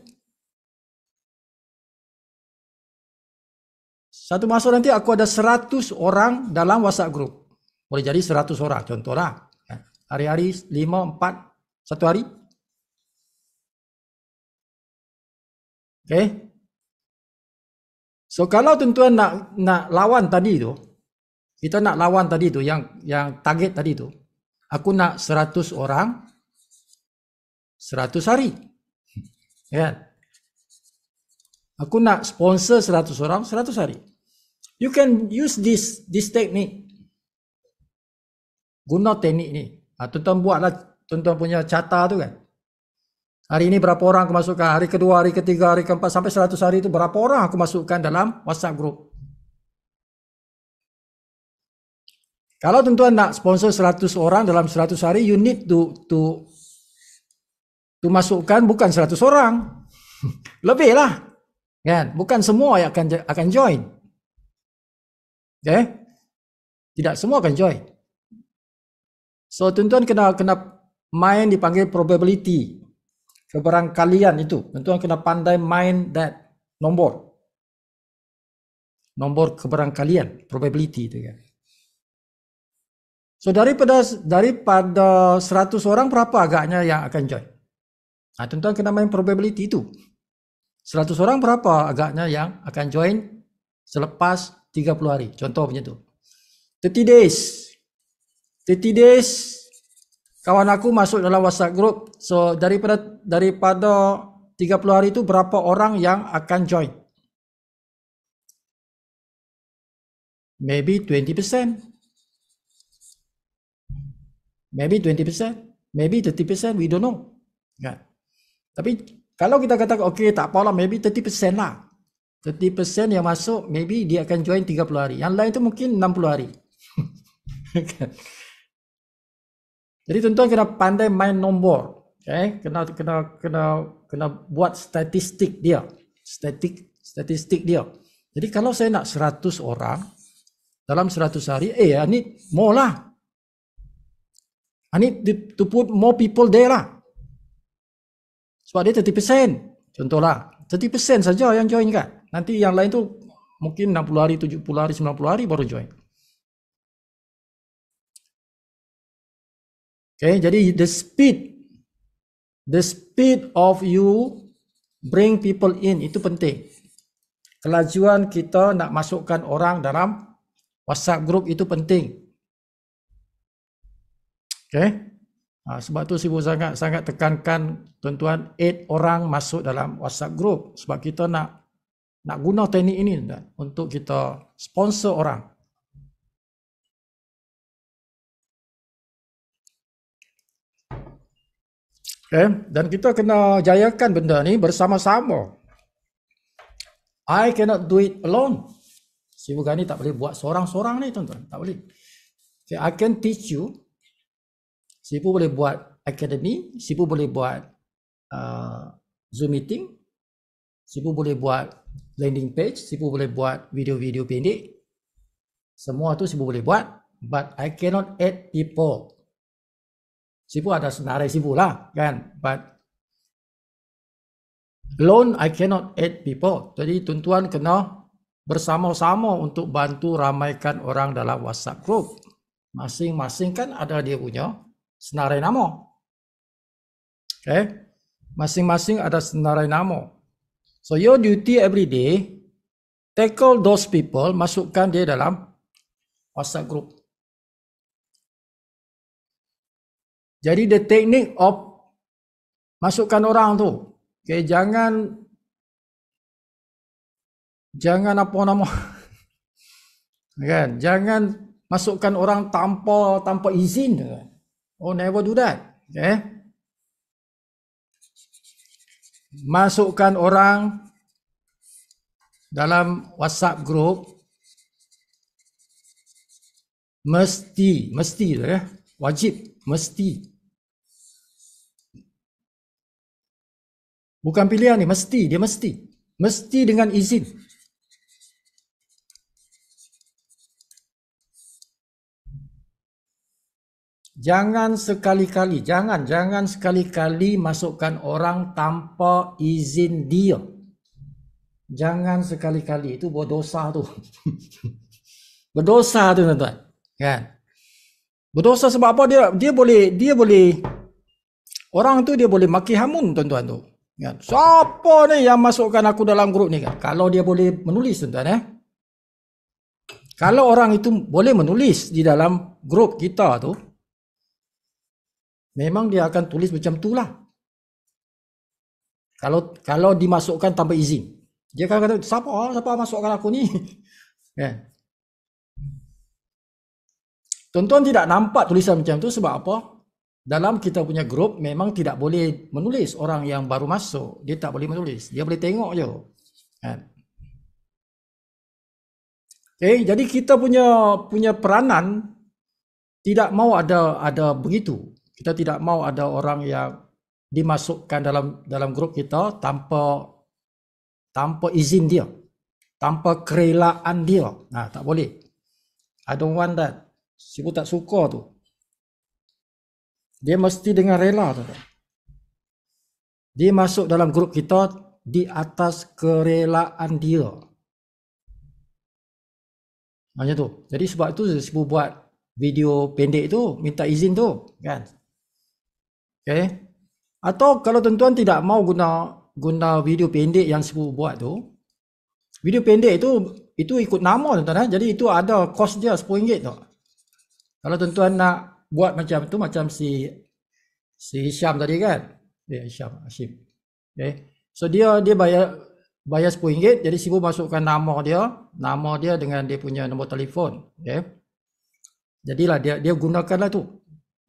Speaker 1: Satu masa nanti aku ada 100 orang dalam WhatsApp group. Boleh jadi 100 orang. Contohlah. Hari-hari 5, 4, 1 hari. Okay. So kalau tuan-tuan nak lawan tadi tu, kita nak lawan tadi tu, yang target tadi tu, aku nak 100 orang, 100 hari. Ya. Aku nak sponsor 100 orang, 100 hari. You can use this technique. Guna teknik ni. Tuan-tuan buatlah, tuan-tuan punya carta tu kan. Hari ini berapa orang aku masukkan, hari kedua, hari ketiga, hari keempat, sampai 100 hari itu berapa orang aku masukkan dalam WhatsApp group. Kalau tuan-tuan nak sponsor 100 orang dalam 100 hari, you need to masukkan bukan 100 orang. Lebih lah. Kan? Bukan semua yang akan join. Okay? Tidak semua akan join. So tuan-tuan kena main dipanggil probability. Kebarangkalian itu. Tuan-tuan kena pandai main that nombor. Nombor kebarangkalian, probability itu kan. So daripada 100 orang berapa agaknya yang akan join? Tuan-tuan kena main probability itu. 100 orang berapa agaknya yang akan join selepas 30 hari. Contoh punya tu. 30 days. 30 days kawan aku masuk dalam WhatsApp group. So daripada 30 hari itu berapa orang yang akan join? Maybe 20%. Maybe 20%. Maybe 30%. We don't know. Kan? Tapi kalau kita katakan okey tak apalah, maybe 30% lah. 30% yang masuk, maybe dia akan join 30 hari. Yang lain tu mungkin 60 hari. Jadi tuan-tuan kena pandai main nombor. Okay? Kena buat statistik dia. Statistik dia. Jadi kalau saya nak 100 orang dalam 100 hari, I need more lah. I need to put more people there lah. Sebab dia 30%. Contohlah, 30% saja yang join kan. Nanti yang lain tu mungkin 60 hari, 70 hari, 90 hari baru join. Okay, jadi the speed of you bring people in itu penting. Kelajuan kita nak masukkan orang dalam WhatsApp group itu penting. Okay. Sebab tu Sibu sangat tekankan tuan-tuan 8 orang masuk dalam WhatsApp group. Sebab kita nak guna teknik ini untuk kita sponsor orang. Okay. Dan kita kena jayakan benda ni bersama-sama. I cannot do it alone. Sibu Gani tak boleh buat seorang-seorang ni tuan-tuan. Tak boleh. Okay, I can teach you. Sipu boleh buat academy, Sipu boleh buat Zoom meeting, Sipu boleh buat landing page, Sipu boleh buat video-video pendek. Semua tu Sipu boleh buat, but I cannot add people. Sipu ada senarai Sipu lah kan, but alone I cannot add people. Jadi tuan-tuan kena bersama-sama untuk bantu ramaikan orang dalam WhatsApp group. Masing-masing kan ada dia punya senarai nama. Okay. Masing-masing ada senarai nama. So your duty every day, tackle those people, masukkan dia dalam WhatsApp group. Jadi the technique of masukkan orang tu, okay, jangan apa nama, kan? Jangan masukkan orang tanpa izin. Oh, never do that. Okay. Masukkan orang dalam WhatsApp group mesti wajib, mesti. Bukan pilihan ni, dia mesti dengan izin. Jangan sekali-kali masukkan orang tanpa izin dia. Jangan sekali-kali, itu berdosa tu. Berdosa tu tuan-tuan. Kan? Berdosa sebab apa? Dia boleh orang tu dia boleh maki hamun tuan-tuan tu. Kan? Siapa ni yang masukkan aku dalam grup ni kan? Kalau dia boleh menulis tuan-tuan Kalau orang itu boleh menulis di dalam grup kita tu, memang dia akan tulis macam tu lah. Kalau dimasukkan tanpa izin. Dia akan kata, siapa masukkan aku ni? Kan? Tuan-tuan tidak nampak tulisan macam tu sebab apa? Dalam kita punya grup memang tidak boleh menulis orang yang baru masuk. Dia tak boleh menulis. Dia boleh tengok je. Kan? Okay, jadi kita punya peranan tidak mau ada begitu. Kita tidak mau ada orang yang dimasukkan dalam grup kita tanpa izin dia, tanpa kerelaan dia. Tak boleh. I don't want that. Siapa tak suka tu. Dia mesti dengan rela tu. Dia masuk dalam grup kita di atas kerelaan dia. Macam tu. Jadi sebab itu Siapa buat video pendek tu minta izin tu, kan? Okay. Atau kalau tuan-tuan tidak mau guna video pendek yang Siapa buat tu, video pendek itu ikut nama tuan-tuan. Jadi itu ada kos dia RM10 tu. Kalau tuan-tuan nak buat macam tu, macam si Si Hisham tadi kan? Ya, Hisham, Hashim. Okay. So dia bayar RM10, jadi Sibu masukkan nama dia dengan dia punya nombor telefon. Okay. Jadilah dia gunakanlah tu.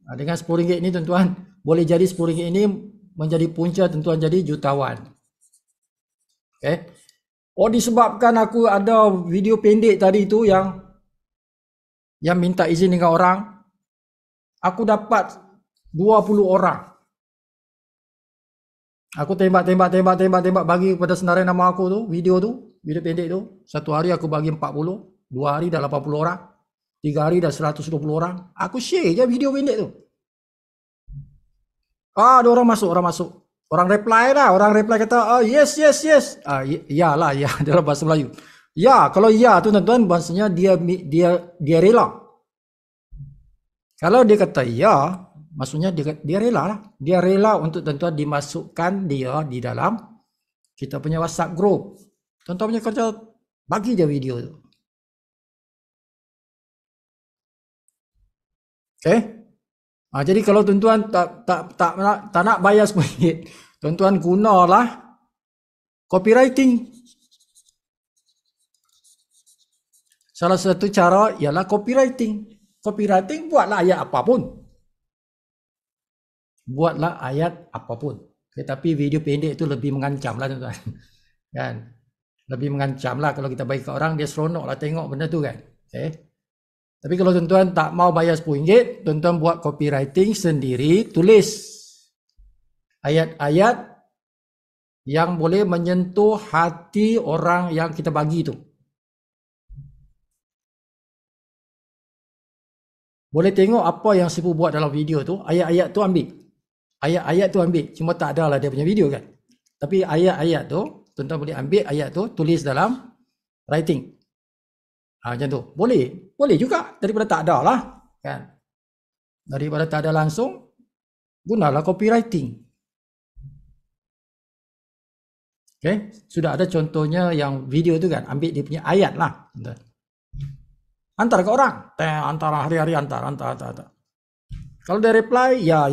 Speaker 1: Dengan RM10 ni tuan-tuan, boleh jadi RM10 ini menjadi punca tuan-tuan jadi jutawan. Okay. Oh, disebabkan aku ada video pendek tadi tu yang minta izin dengan orang, aku dapat 20 orang. Aku tembak bagi kepada senarai nama aku tu, video pendek tu. Satu hari aku bagi 40, 2 hari dah 80 orang, 3 hari dah 120 orang. Aku share je video pendek tu. Ada orang masuk. Orang reply kata, yes. Iyalah, ya dalam bahasa Melayu. Ya, kalau ya tu tuan-tuan, maksudnya dia rela. Kalau dia kata ya, maksudnya dia rela lah. Dia rela untuk tuan-tuan dimasukkan dia di dalam kita punya WhatsApp group. Tuan-tuan punya kerja, bagi je video tu. Okay. Jadi kalau tuan-tuan tak nak bayar RM10, tuan-tuan gunalah copywriting. Salah satu cara ialah copywriting. Copywriting, buatlah ayat apapun. Okay, tapi video pendek itu lebih mengancam lah tuan-tuan. Kan? Lebih mengancam lah kalau kita bagi ke orang, dia seronok lah tengok benda tu kan. Okay. Tapi kalau tuan-tuan tak mau bayar RM10, tuan-tuan buat copywriting sendiri, tulis ayat-ayat yang boleh menyentuh hati orang yang kita bagi tu. Boleh tengok apa yang Sibu buat dalam video tu, ayat-ayat tu ambil. Ayat-ayat tu ambil, cuma tak ada lah dia punya video kan. Tapi ayat-ayat tu, tuan-tuan boleh ambil ayat tu, tulis dalam writing. Macam tu. Boleh juga daripada tak ada lah kan. Daripada tak ada langsung, gunalah copywriting. Okay. Sudah ada contohnya yang video tu kan, ambil dia punya ayat lah. Antar ke orang. Antara hari-hari antar. Kalau dia reply, ya.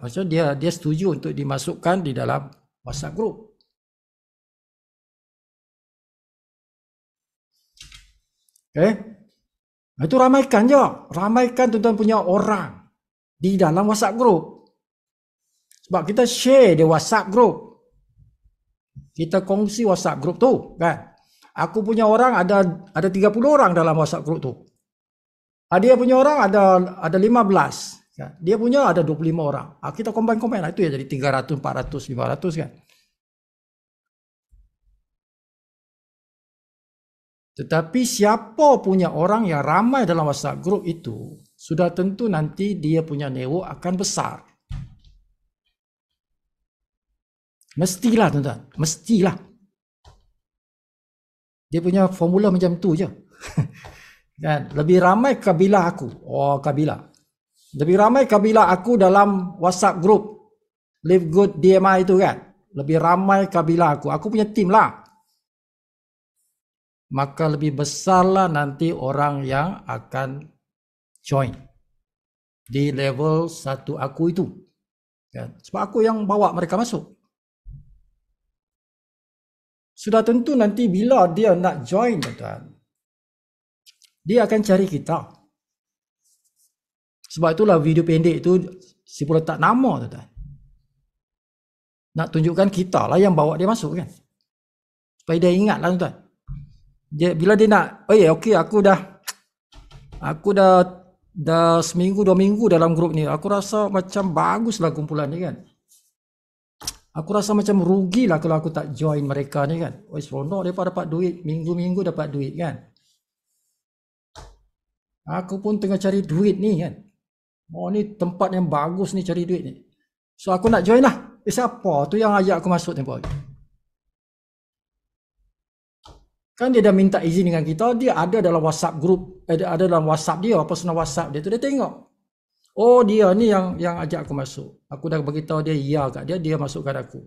Speaker 1: Maksudnya dia setuju untuk dimasukkan di dalam WhatsApp group. Itu ramaikan je. Ramaikan tuan-tuan punya orang di dalam WhatsApp group. Sebab kita share di WhatsApp group. Kita kongsi WhatsApp group tu kan. Aku punya orang ada 30 orang dalam WhatsApp group tu. Dia punya orang ada 15. Kan? Dia punya ada 25 orang. Kita combine lah, itu ya jadi 300, 400, 500 kan. Tetapi siapa punya orang yang ramai dalam WhatsApp group itu, sudah tentu nanti dia punya network akan besar. Mestilah tuan-tuan, mestilah. Dia punya formula macam tu je. Kan? Lebih ramai kabilah aku. Kabilah. Lebih ramai kabilah aku dalam WhatsApp group Live Good DMI itu kan. Lebih ramai kabilah aku. Aku punya tim lah. Maka lebih besarlah nanti orang yang akan join di level 1 aku itu. Kan? Sebab aku yang bawa mereka masuk. Sudah tentu nanti bila dia nak join, tuan-tuan, dia akan cari kita. Sebab itulah video pendek itu Sibu letak nama, tuan-tuan. Nak tunjukkan kita lah yang bawa dia masuk kan. Supaya dia ingat lah, tuan-tuan. Bila dia nak, okey, aku dah seminggu 2 minggu dalam grup ni. Aku rasa macam baguslah kumpulan ni kan. Aku rasa macam rugilah kalau aku tak join mereka ni kan. Seronok mereka dapat duit, minggu-minggu dapat duit kan. Aku pun tengah cari duit ni kan. Ni tempat yang bagus ni cari duit ni. So aku nak join lah. Siapa tu yang ajak aku masuk tempoh hari? Kan dia dah minta izin dengan kita, dia ada dalam WhatsApp group, ada dalam WhatsApp dia, personal WhatsApp dia tu, dia tengok. Dia ni yang ajak aku masuk. Aku dah beritahu dia ya kat dia masukkan aku.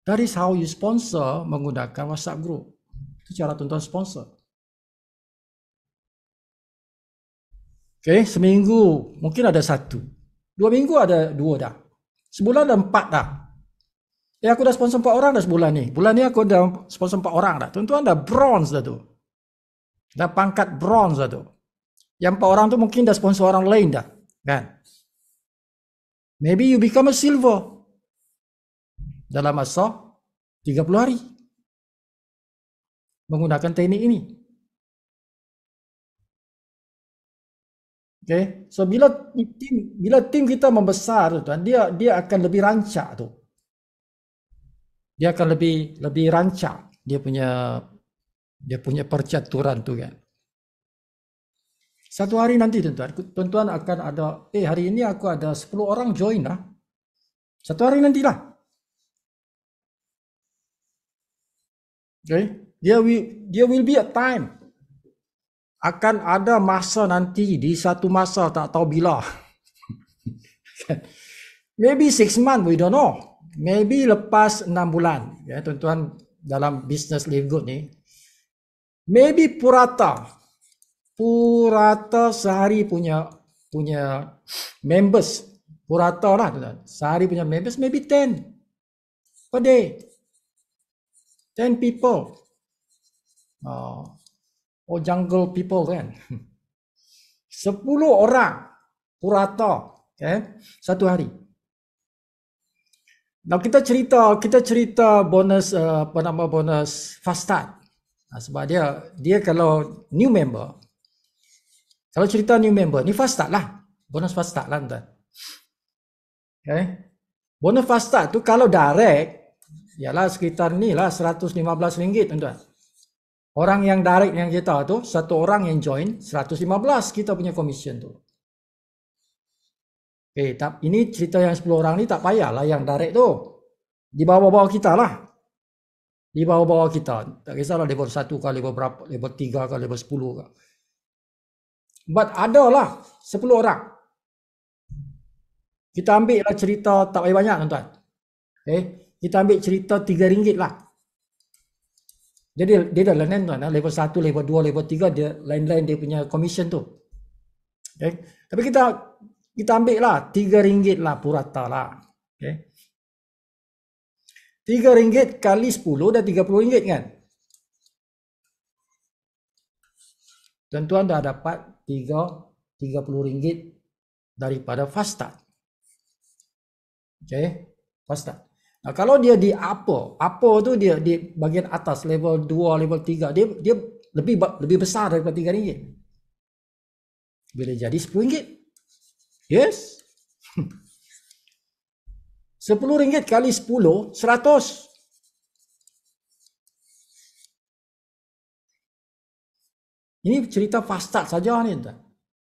Speaker 1: That is how you sponsor menggunakan WhatsApp group. Itu cara tuan-tuan sponsor. Okay, seminggu mungkin ada 1. 2 minggu ada 2 dah. Sebulan ada 4 dah. Aku dah sponsor 4 orang dah sebulan ni. Bulan ni aku dah sponsor 4 orang dah. Tuan-tuan dah bronze dah tu. Dah pangkat bronze dah tu. Yang 4 orang tu mungkin dah sponsor orang lain dah. Kan? Maybe you become a silver dalam masa 30 hari. Menggunakan teknik ini. Okay. So bila tim kita membesar tuan, dia akan lebih rancak tu. Dia akan lebih rancak dia punya percaturan tu kan. Satu hari nanti tuan-tuan akan ada, hari ini aku ada 10 orang join lah. Satu hari nantilah. Okay. There will be a time. Akan ada masa nanti, di satu masa tak tahu bila. Maybe 6 months, we don't know. Maybe lepas 6 bulan. Ya, tuan-tuan dalam business live good ni. Maybe purata sehari punya members. Purata lah tuan-tuan. Sehari punya members maybe 10 per day. 10 people. Jungle people kan. 10 orang purata satu hari. Now kita cerita bonus bonus fast start. Sebab dia kalau new member, kalau cerita new member ni fast start lah, bonus fast start lah tuan. Bonus fast start tu kalau direct ialah sekitar ni lah RM115 tuan-tuan. Orang yang direct yang kita tu, satu orang yang join, 115 kita punya commission tu. Ini cerita yang 10 orang ni tak payahlah yang direct tu. Di bawah-bawah kita lah. Di bawah-bawah kita. Tak kisahlah level 1 ke level berapa, level 3 ke level 10 ke. But ada lah 10 orang. Kita ambil lah cerita tak payah banyak tuan-tuan. Kita ambil cerita RM3 lah. Dia dah lain tuan, level 1, level 2, level 3 dia lain-lain dia punya commission tu. Tapi kita ambil lah RM3 lah purata lah. RM3 kali 10 dah RM30 kan. Tuan-tuan dah dapat RM30 daripada fast start. Fast start. Nah, kalau dia di upper tu dia di bagian atas level 2, level 3, dia lebih besar daripada RM3. Bila jadi RM10. Yes. RM10 kali 10, 100. Ini cerita fast start saja ni tuan.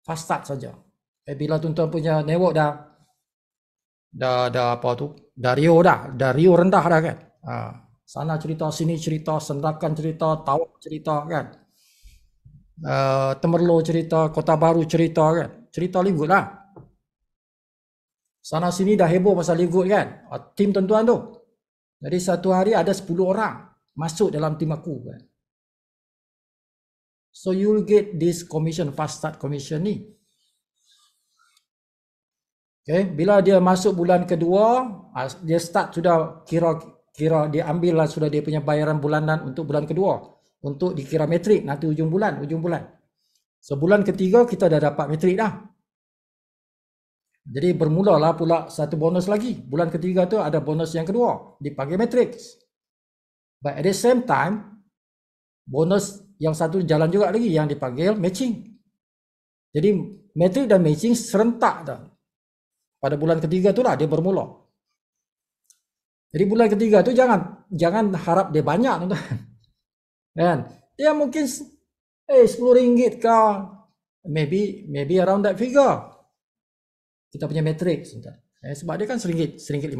Speaker 1: Fast start saja. Bila tuan-tuan punya network dah apa tu? Dah Rio rendah dah kan. Sana cerita, sini cerita, Sendakan cerita, Tawak cerita kan. Temerloh cerita, Kota Baru cerita kan. Cerita live good lah. Sana sini dah heboh pasal live good kan. Tim tuan-tuan tu. Jadi satu hari ada 10 orang masuk dalam tim aku kan. So you'll get this commission, fast start commission ni. Bila dia masuk bulan kedua, dia start sudah kira dia ambil lah sudah dia punya bayaran bulanan untuk bulan kedua. Untuk dikira metrik nanti ujung bulan. Sebulan ketiga kita dah dapat metrik dah. Jadi bermulalah pula satu bonus lagi. Bulan ketiga tu ada bonus yang kedua, dipanggil matrix. But at the same time, bonus yang satu jalan juga lagi yang dipanggil matching. Jadi matrix dan matching serentak dah. Pada bulan ketiga tu lah dia bermula. Jadi bulan ketiga tu jangan harap dia banyak tuan-tuan. Kan? Dia mungkin RM10 kah, maybe around that figure. Kita punya matrix tuan-tuan. Sebab dia kan RM1.15.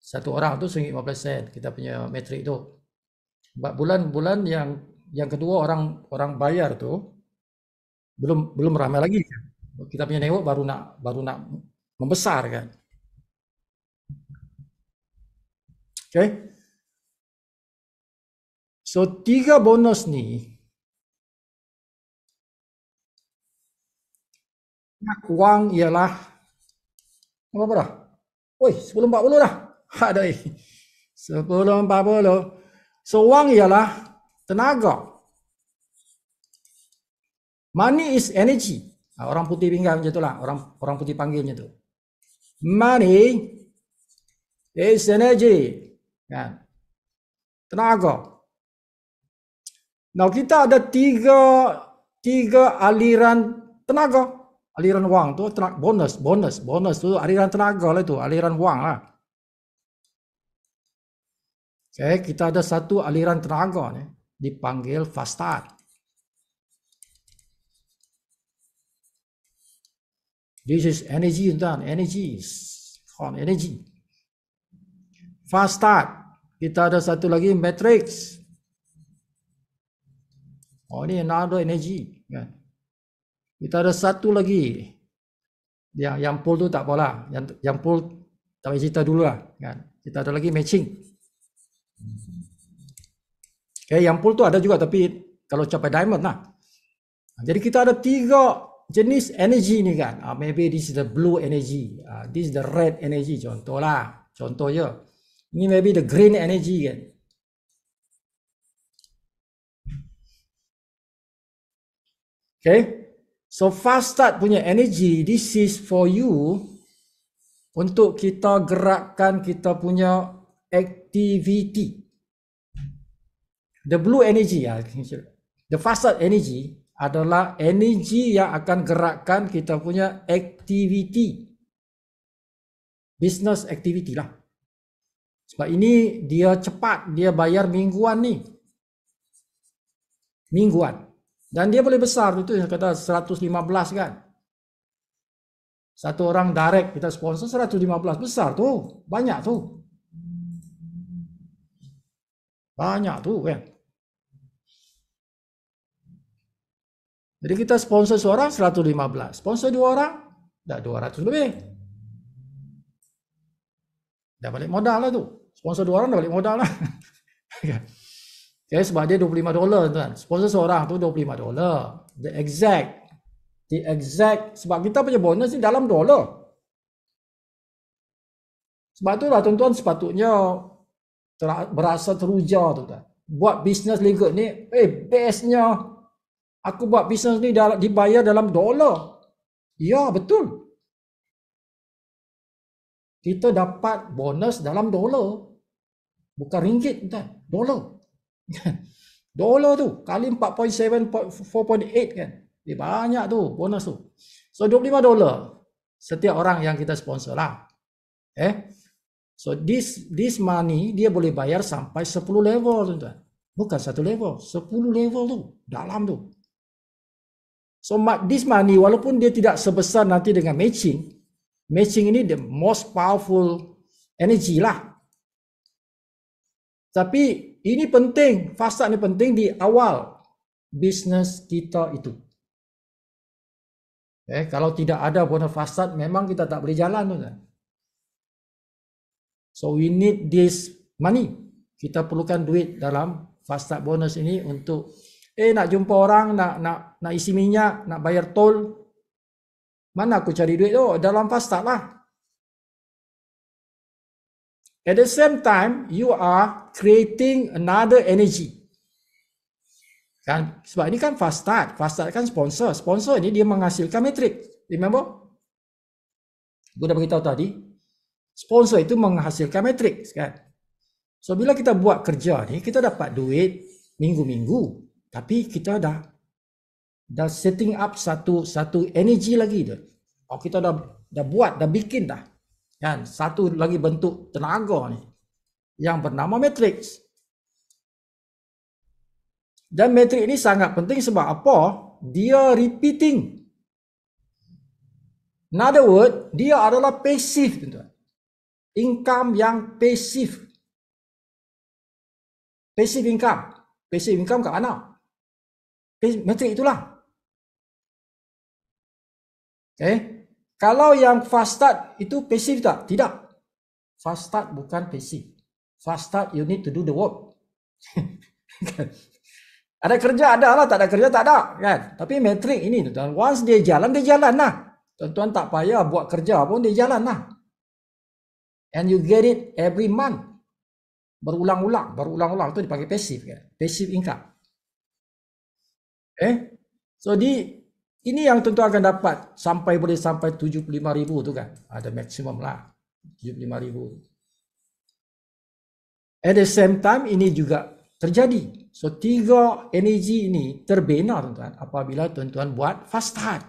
Speaker 1: Satu orang tu RM1.15 kita punya matrix tu. Sebab bulan-bulan yang kedua orang bayar tu belum ramai lagi kan. Kita punya network baru nak membesar kan. So 3 bonus ni wang ialah apa dah? Oi, 10.40 dah. Ada 10.40. So wang ialah tenaga. Money is energy. Orang putih pinggan macam itulah. Orang putih panggilnya tu. Money is energy. Kan? Tenaga. Now kita ada tiga aliran tenaga. Aliran wang tu bonus tu aliran tenaga lah tu, aliran wang lah. Okay, kita ada satu aliran tenaga ni dipanggil fast start. This is energy dan energy. Fast start. Kita ada satu lagi matrix. Oh, ni another energy kan. Kita ada satu lagi. Yang pull tu tak apalah. Yang pull tak payah cerita dulu lah kan. Kita ada lagi matching. Okay, yang pull tu ada juga tapi kalau capai diamond lah. Jadi kita ada 3 jenis energy ni kan. Maybe this is the blue energy. This is the red energy. Contoh je. Ini maybe the green energy kan. Okay. So fast start punya energy, this is for you untuk kita gerakkan kita punya activity. The blue energy, the fast start energy adalah energy yang akan gerakkan kita punya activity. Business activity lah. Sebab ini dia cepat, dia bayar mingguan ni. Mingguan. Dan dia boleh besar itu yang kata 115 kan. Satu orang direct kita sponsor 115 besar tu. Banyak tu. Banyak tu kan. Jadi kita sponsor seorang 115. Sponsor 2 orang dah 200 lebih. Dah balik modal lah tu. Sponsor 2 orang dah balik modal lah. Okay, sebab dia $25 tuan. Sponsor seorang tu $25. The exact sebab kita punya bonus ni dalam dolar. Sebab tu lah tuan-tuan sepatutnya berasa teruja tu kan. Buat bisnes legal ni, bestnya aku buat bisnes ni dibayar dalam dolar. Ya, betul. Kita dapat bonus dalam dolar. Bukan ringgit tuan, dolar. Dolar tu kali 4.7 4.8 kan. Banyak tu bonus tu. So $25 setiap orang yang kita sponsor lah. So this money dia boleh bayar sampai 10 level tuan. Bukan 1 level, 10 level tu dalam tu. So this money walaupun dia tidak sebesar nanti dengan matching ini the most powerful energy lah. Tapi ini penting, fast start ni penting di awal bisnes kita itu. Kalau tidak ada bonus fast start, memang kita tak boleh jalan tu kan. So we need this money. Kita perlukan duit dalam fast start bonus ini untuk nak jumpa orang, nak isi minyak, nak bayar tol. Mana aku cari duit tu? Dalam fast start lah. At the same time, you are creating another energy. Kan? Sebab ini kan fast start. Fast start kan sponsor. Sponsor ini dia menghasilkan matrix. Remember? Gue dah beritahu tadi. Sponsor itu menghasilkan matrix kan. So bila kita buat kerja ni, kita dapat duit minggu-minggu. Tapi kita dah setting up satu energy lagi tu. Kita dah buat, dah bikin dah. Kan, satu lagi bentuk tenaga ni yang bernama matrix. Dan matrix ini sangat penting sebab apa? Dia repeating. In other word, dia adalah passive, tuan-tuan. Income yang passive. Passive income. Passive income kat mana? Matrix itulah. Kalau yang fast start itu passive tak? Tidak. Fast start bukan passive. Fast start you need to do the work. Ada kerja ada lah, tak ada kerja tak ada kan. Tapi metrik ini tuan, once dia jalan lah. Tuan-tuan tak payah buat kerja pun dia jalan lah. And you get it every month. Berulang-ulang tu dipanggil passive kan. Passive income. So ini yang tentu akan dapat boleh sampai 75,000 tu kan. Ada maksimum lah 75,000. At the same time ini juga terjadi. So 3 energy ini terbina tuan-tuan apabila tuan-tuan buat fast start.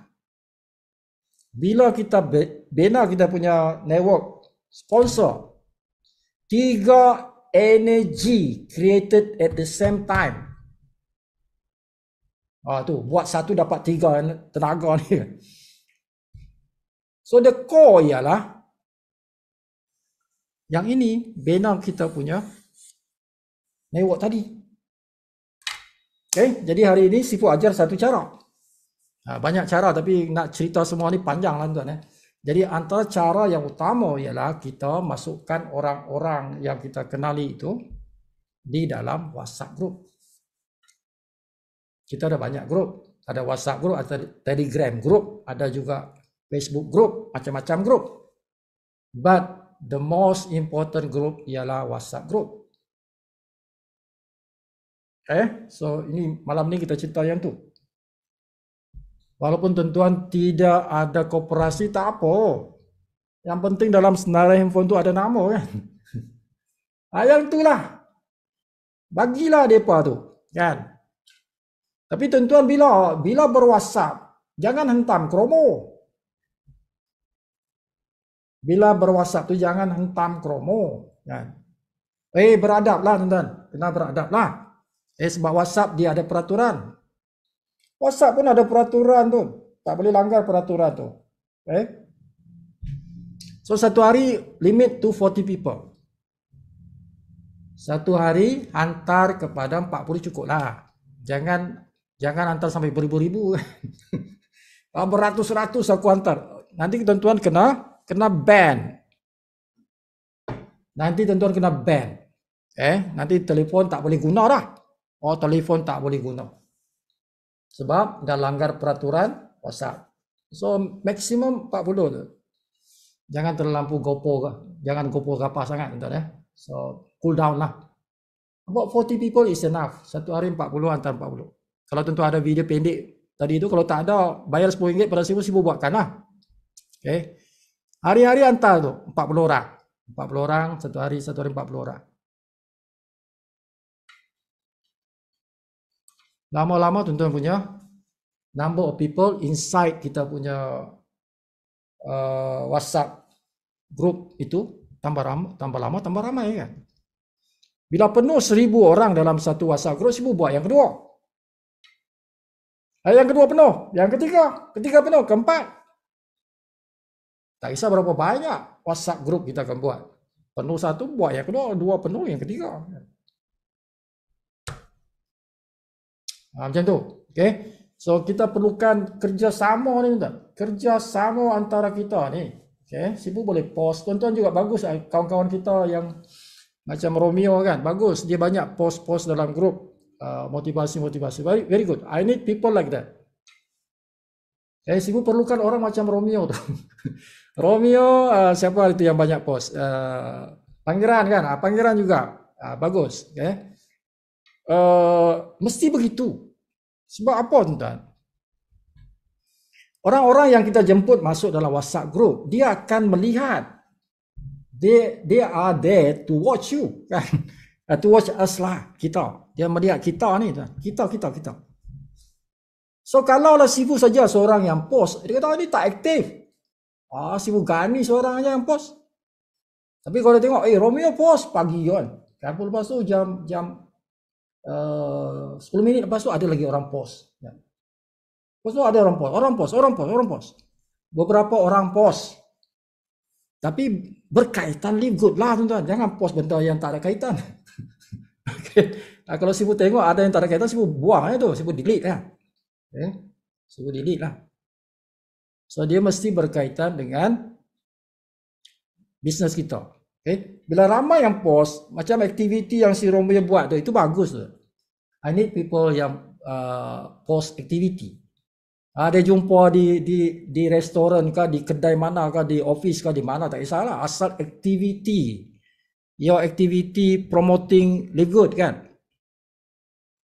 Speaker 1: Bila kita bina kita punya network sponsor, 3 energy created at the same time. Tu buat satu dapat 3 tenaga ni. So the core ialah yang ini bina kita punya network tadi. Jadi hari ini Sifu ajar satu cara. Banyak cara tapi nak cerita semua ni panjang lah tuan. Jadi antara cara yang utama ialah kita masukkan orang-orang yang kita kenali itu di dalam WhatsApp group. Kita ada banyak grup. Ada WhatsApp group, ada Telegram group, ada juga Facebook group, macam-macam grup. But the most important group ialah WhatsApp group. So ini malam ni kita cerita yang tu. Walaupun tuan-tuan tidak ada koperasi tak apa. Yang penting dalam senarai handphone tu ada nama kan. Yang itulah. Bagilah depa tu, kan. Tapi tuan-tuan bila berWhatsApp jangan hentam kromo. Bila berWhatsApp tu jangan hentam kromo, kan. Beradablah tuan-tuan. Kena beradablah. Sebab WhatsApp dia ada peraturan. WhatsApp pun ada peraturan tu. Tak boleh langgar peraturan tu. So satu hari limit to 40 people. Satu hari hantar kepada 40 cukup lah. Jangan hantar sampai beribu-ribu. Beratus-ratus aku hantar. Nanti tuan-tuan kena ban. Nanti telefon tak boleh guna dah. Telefon tak boleh guna. Sebab dah langgar peraturan WhatsApp. So maksimum 40 tu. Jangan terlampau jangan gopo gapa sangat tuan. So cool down lah. About 40 people is enough. Satu hari 40 hantar 40. Kalau tentu ada video pendek tadi itu, kalau tak ada bayar RM10 pada Sifu buatkan lah. Hari-hari hantar tu 40 orang. 40 orang satu hari 40 orang. Lama-lama tuan-tuan punya number of people inside kita punya WhatsApp group itu tambah lama tambah ramai kan. Bila penuh 1,000 orang dalam satu WhatsApp group, Sifu buat yang kedua. Yang kedua penuh, yang ketiga penuh, keempat. Tak kisah berapa banyak WhatsApp group kita akan buat. Penuh satu buat yang kedua, dua penuh yang ketiga. Macam tu. So kita perlukan kerjasama ni tuan. Kerjasama antara kita ni. Sifu boleh post. Tuan-tuan juga bagus kawan-kawan kita yang macam Romeo kan. Bagus. Dia banyak post-post dalam grup. Motivasi. Very good. I need people like that. Sifu perlukan orang macam Romeo tu. Romeo siapa itu yang banyak post? Pangeran kan? Pangeran juga. Bagus. Mesti begitu. Sebab apa tuan-tuan? Orang-orang yang kita jemput masuk dalam WhatsApp group, dia akan melihat. They are there to watch you kan? To watch us lah, kita. Dia melihat kita ni tuan. Kita. So kalaulah Sifu saja seorang yang post, dia kata ini tak aktif. Sifu Gani seorang aja yang post. Tapi kalau dia tengok Romeo post pagi kan. Lepas tu jam 10 minit lepas tu ada lagi orang post. Lepas tu ada orang post. Beberapa orang post. Tapi berkaitan live good lah tuan-tuan. Jangan post benda yang tak ada kaitan. Kalau Sifu tengok ada yang tak ada kaitan, Sifu buang aja tu. Sifu delete lah. Sifu delete lah. So dia mesti berkaitan dengan bisnes kita. Bila ramai yang post, macam aktiviti yang si Romeo buat tu, itu bagus tu. I need people yang post activity. Dia jumpa di restoran kah, di kedai mana kah, di office kah, di mana, tak kisahlah, asal activity. Your activity promoting live good kan.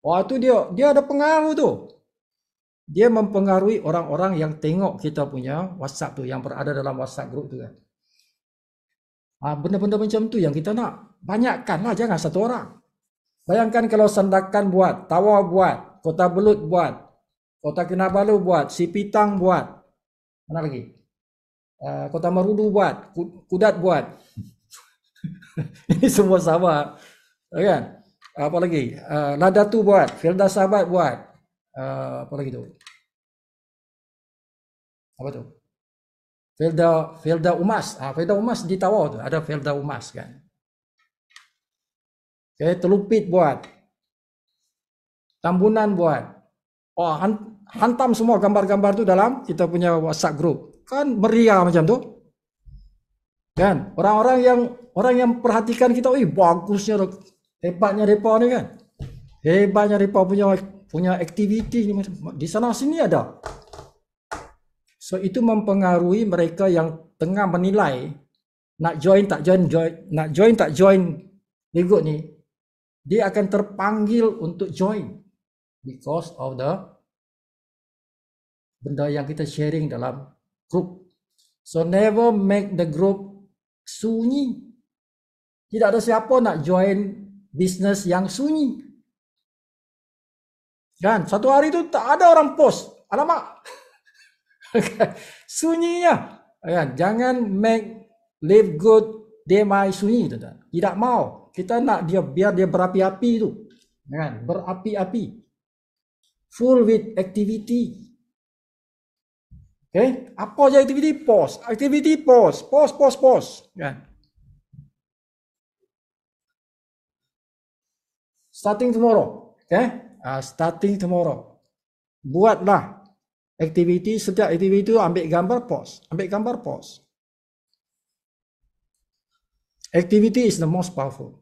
Speaker 1: Wah, tu dia ada pengaruh tu. Dia mempengaruhi orang-orang yang tengok kita punya WhatsApp tu, yang berada dalam WhatsApp group tu kan. Benda-benda macam tu yang kita nak banyakkan lah, jangan satu orang. Bayangkan kalau Sandakan buat, Tawau buat, Kota Belud buat, Kota Kinabalu buat, Sipitang buat, mana lagi? Kota Marudu buat, Kudat buat. Ini semua sama, kan? Apa lagi? Ladatu buat, Felda Sahabat buat, apa lagi tu? Apa tu? Felda Umas. Felda Umas di Tawau tu ada Felda Umas kan. Telupit buat, Tambunan buat. Hantam semua gambar-gambar tu dalam kita punya WhatsApp group. Kan meriah macam tu. Kan? Orang yang perhatikan kita, bagusnya, hebatnya depa ni kan. Hebatnya depa punya aktiviti ni di sana sini ada. So itu mempengaruhi mereka yang tengah menilai nak join tak join ikut ni, dia akan terpanggil untuk join because of the benda yang kita sharing dalam group. So never make the group sunyi. Tidak ada siapa nak join bisnes yang sunyi. Kan satu hari tu tak ada orang post, alamak. Sunyinya kan. Jangan make live good demai sunyi, tuan-tuan. Tidak mau. Kita nak dia biar dia berapi-api tu, kan? Berapi-api, full with activity. Okay, apa je activity, post, activity post, kan? Starting tomorrow, okay? Starting tomorrow, buatlah aktiviti, setiap aktiviti tu ambil gambar post. Activity is the most powerful.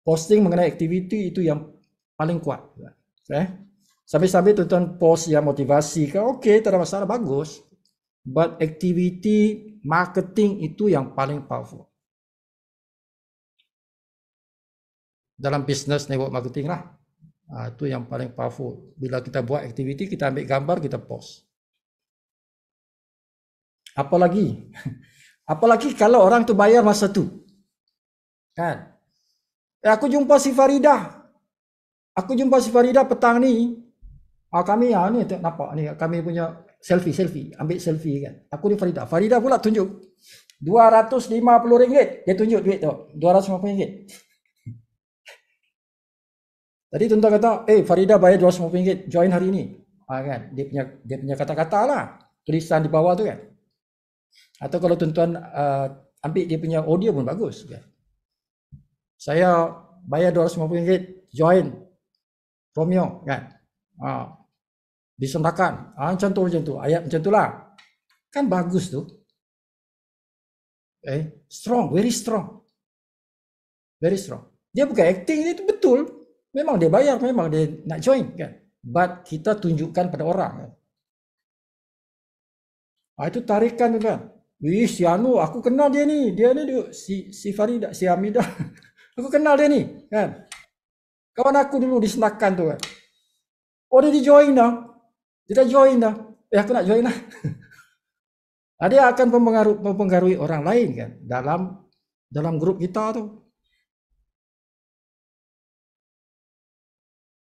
Speaker 1: Posting mengenai aktiviti itu yang paling kuat. Okay? Sambil-sambil tuan-tuan post yang motivasi ke, okay, tak ada masalah, bagus. But activity marketing itu yang paling powerful. Dalam business network marketing lah. Itu yang paling powerful. Bila kita buat aktiviti, kita ambil gambar, kita post. Apalagi kalau orang tu bayar masa tu. Kan? Aku jumpa si Farida petang ni. Kami ni nampak ni, kami punya selfie, ambil selfie kan. Aku ni Farida pula tunjuk RM250. Dia tunjuk duit tu, RM250. Tadi tuan-tuan kata, Farida bayar RM250 join hari ni. Kan? Dia punya kata-kata lah, tulisan di bawah tu kan. Atau kalau tuan-tuan ambil dia punya audio pun bagus kan. Saya bayar RM250 join Romeo kan. Disendakan. Macam tu, ayat macam tu lah. Kan bagus tu. Strong, very strong. Dia bukan acting, dia tu betul. Memang dia bayar, memang dia nak join kan. But kita tunjukkan pada orang kan. Itu tarikan tu kan. Si Anu, aku kenal dia ni si Farida, si Hamidah. Aku kenal dia ni kan. Kawan aku dulu disendakan tu kan. Dia di-join dah. Dia dah join dah. Aku nak join lah. Dia akan mempengaruhi orang lain kan dalam grup kita tu.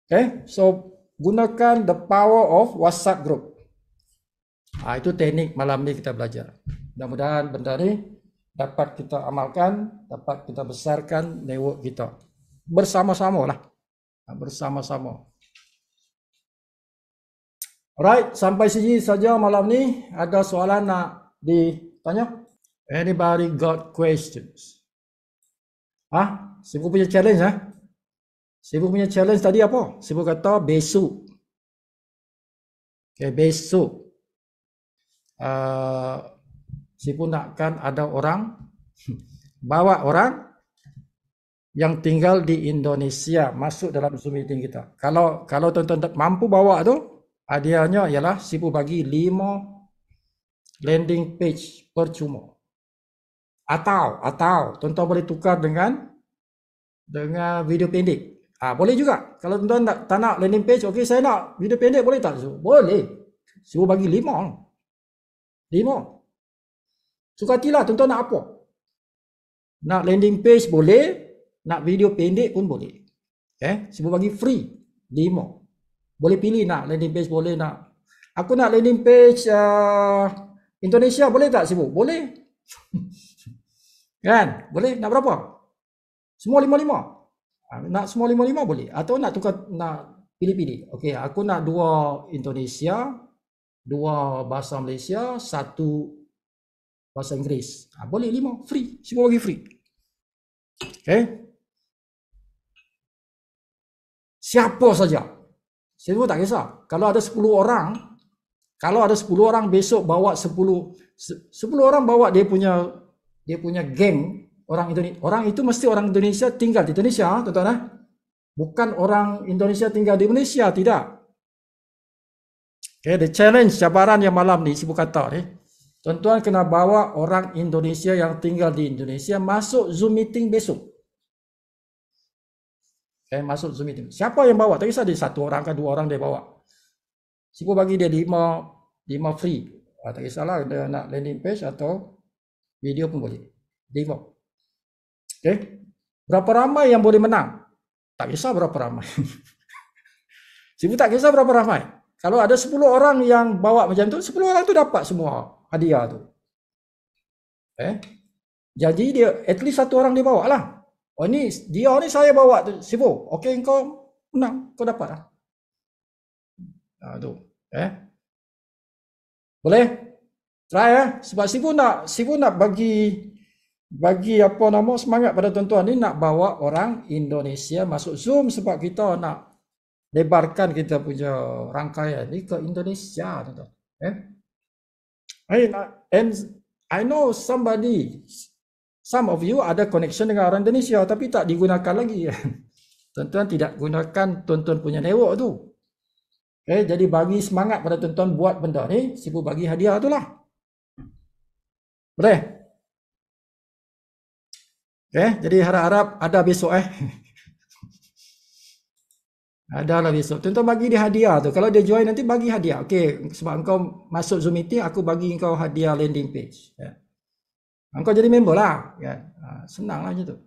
Speaker 1: Okay, so gunakan the power of WhatsApp group. Itu teknik malam ni kita belajar. Mudah-mudahan benda ni dapat kita amalkan, dapat kita besarkan network kita. Bersama-sama lah. Bersama-sama. Alright, sampai sini saja malam ni. Ada soalan nak ditanya? Anybody got questions? Sibu punya challenge Sibu punya challenge tadi apa? Sibu kata besok. Okay, besok. Sibu nakkan ada orang bawa orang yang tinggal di Indonesia masuk dalam Zoom meeting kita. Kalau tuan-tuan mampu bawa tu, hadiahnya ialah Sibu bagi 5 landing page percuma. Atau tuan-tuan boleh tukar dengan video pendek. Boleh juga. Kalau tuan-tuan tak nak landing page, okey saya nak video pendek, boleh tak? Boleh. Sibu bagi 5. 5. Suka hatilah tuan-tuan nak apa. Nak landing page boleh, nak video pendek pun boleh. Sibu bagi free 5. Boleh pilih nak landing page, boleh nak. Aku nak landing page Indonesia, boleh tak Sibu? Boleh. Kan? Boleh. Nak berapa? Semua 5-5. Nak semua 5-5 boleh. Atau nak tukar, nak pilih-pilih. Okey, aku nak 2 Indonesia, 2 bahasa Malaysia, 1 bahasa Inggeris. Boleh 5. Free. Semua bagi free. Siapa saja. Saya tak kisah. Kalau ada 10 orang, besok bawa 10 orang bawa dia punya geng orang Indonesia. Orang itu mesti orang Indonesia tinggal di Indonesia, tuan-tuan. Bukan orang Indonesia tinggal di Malaysia, tidak. The challenge, cabaran yang malam ni Sibu kata ni, tuan-tuan kena bawa orang Indonesia yang tinggal di Indonesia masuk Zoom meeting besok. Masuk Zoom meeting. Siapa yang bawa? Tak kisah dia 1 orang ke 2 orang dia bawa. Sibu bagi dia 5 free. Tak kisahlah dia nak landing page atau video pun boleh. 5. Berapa ramai yang boleh menang? Tak kisah berapa ramai. Sibu tak kisah berapa ramai. Kalau ada 10 orang yang bawa macam tu, 10 orang tu dapat semua hadiah tu. Jadi dia at least 1 orang dia bawa lah. Ni dia ni saya bawa tu, Sibu. Okey, kau menang, kau dapat lah. Tu. Boleh? Try sebab Sibu nak bagi apa nama semangat pada tuan-tuan ni, nak bawa orang Indonesia masuk Zoom sebab kita nak lebarkan kita punya rangkaian ni ke Indonesia, tuan-tuan. And I know some of you ada connection dengan orang Indonesia tapi tak digunakan lagi. Tuan-tuan tidak gunakan tuan-tuan punya network tu. Jadi bagi semangat pada tuan-tuan buat benda ni, Sibu bagi hadiah tu lah. Boleh? Jadi harap-harap ada besok Adalah besok. Tuan-tuan bagi dia hadiah tu. Kalau dia join nanti bagi hadiah. Okey, sebab engkau masuk Zoom meeting, aku bagi engkau hadiah landing page. Engkau jadi member lah. Senang lah macam tu.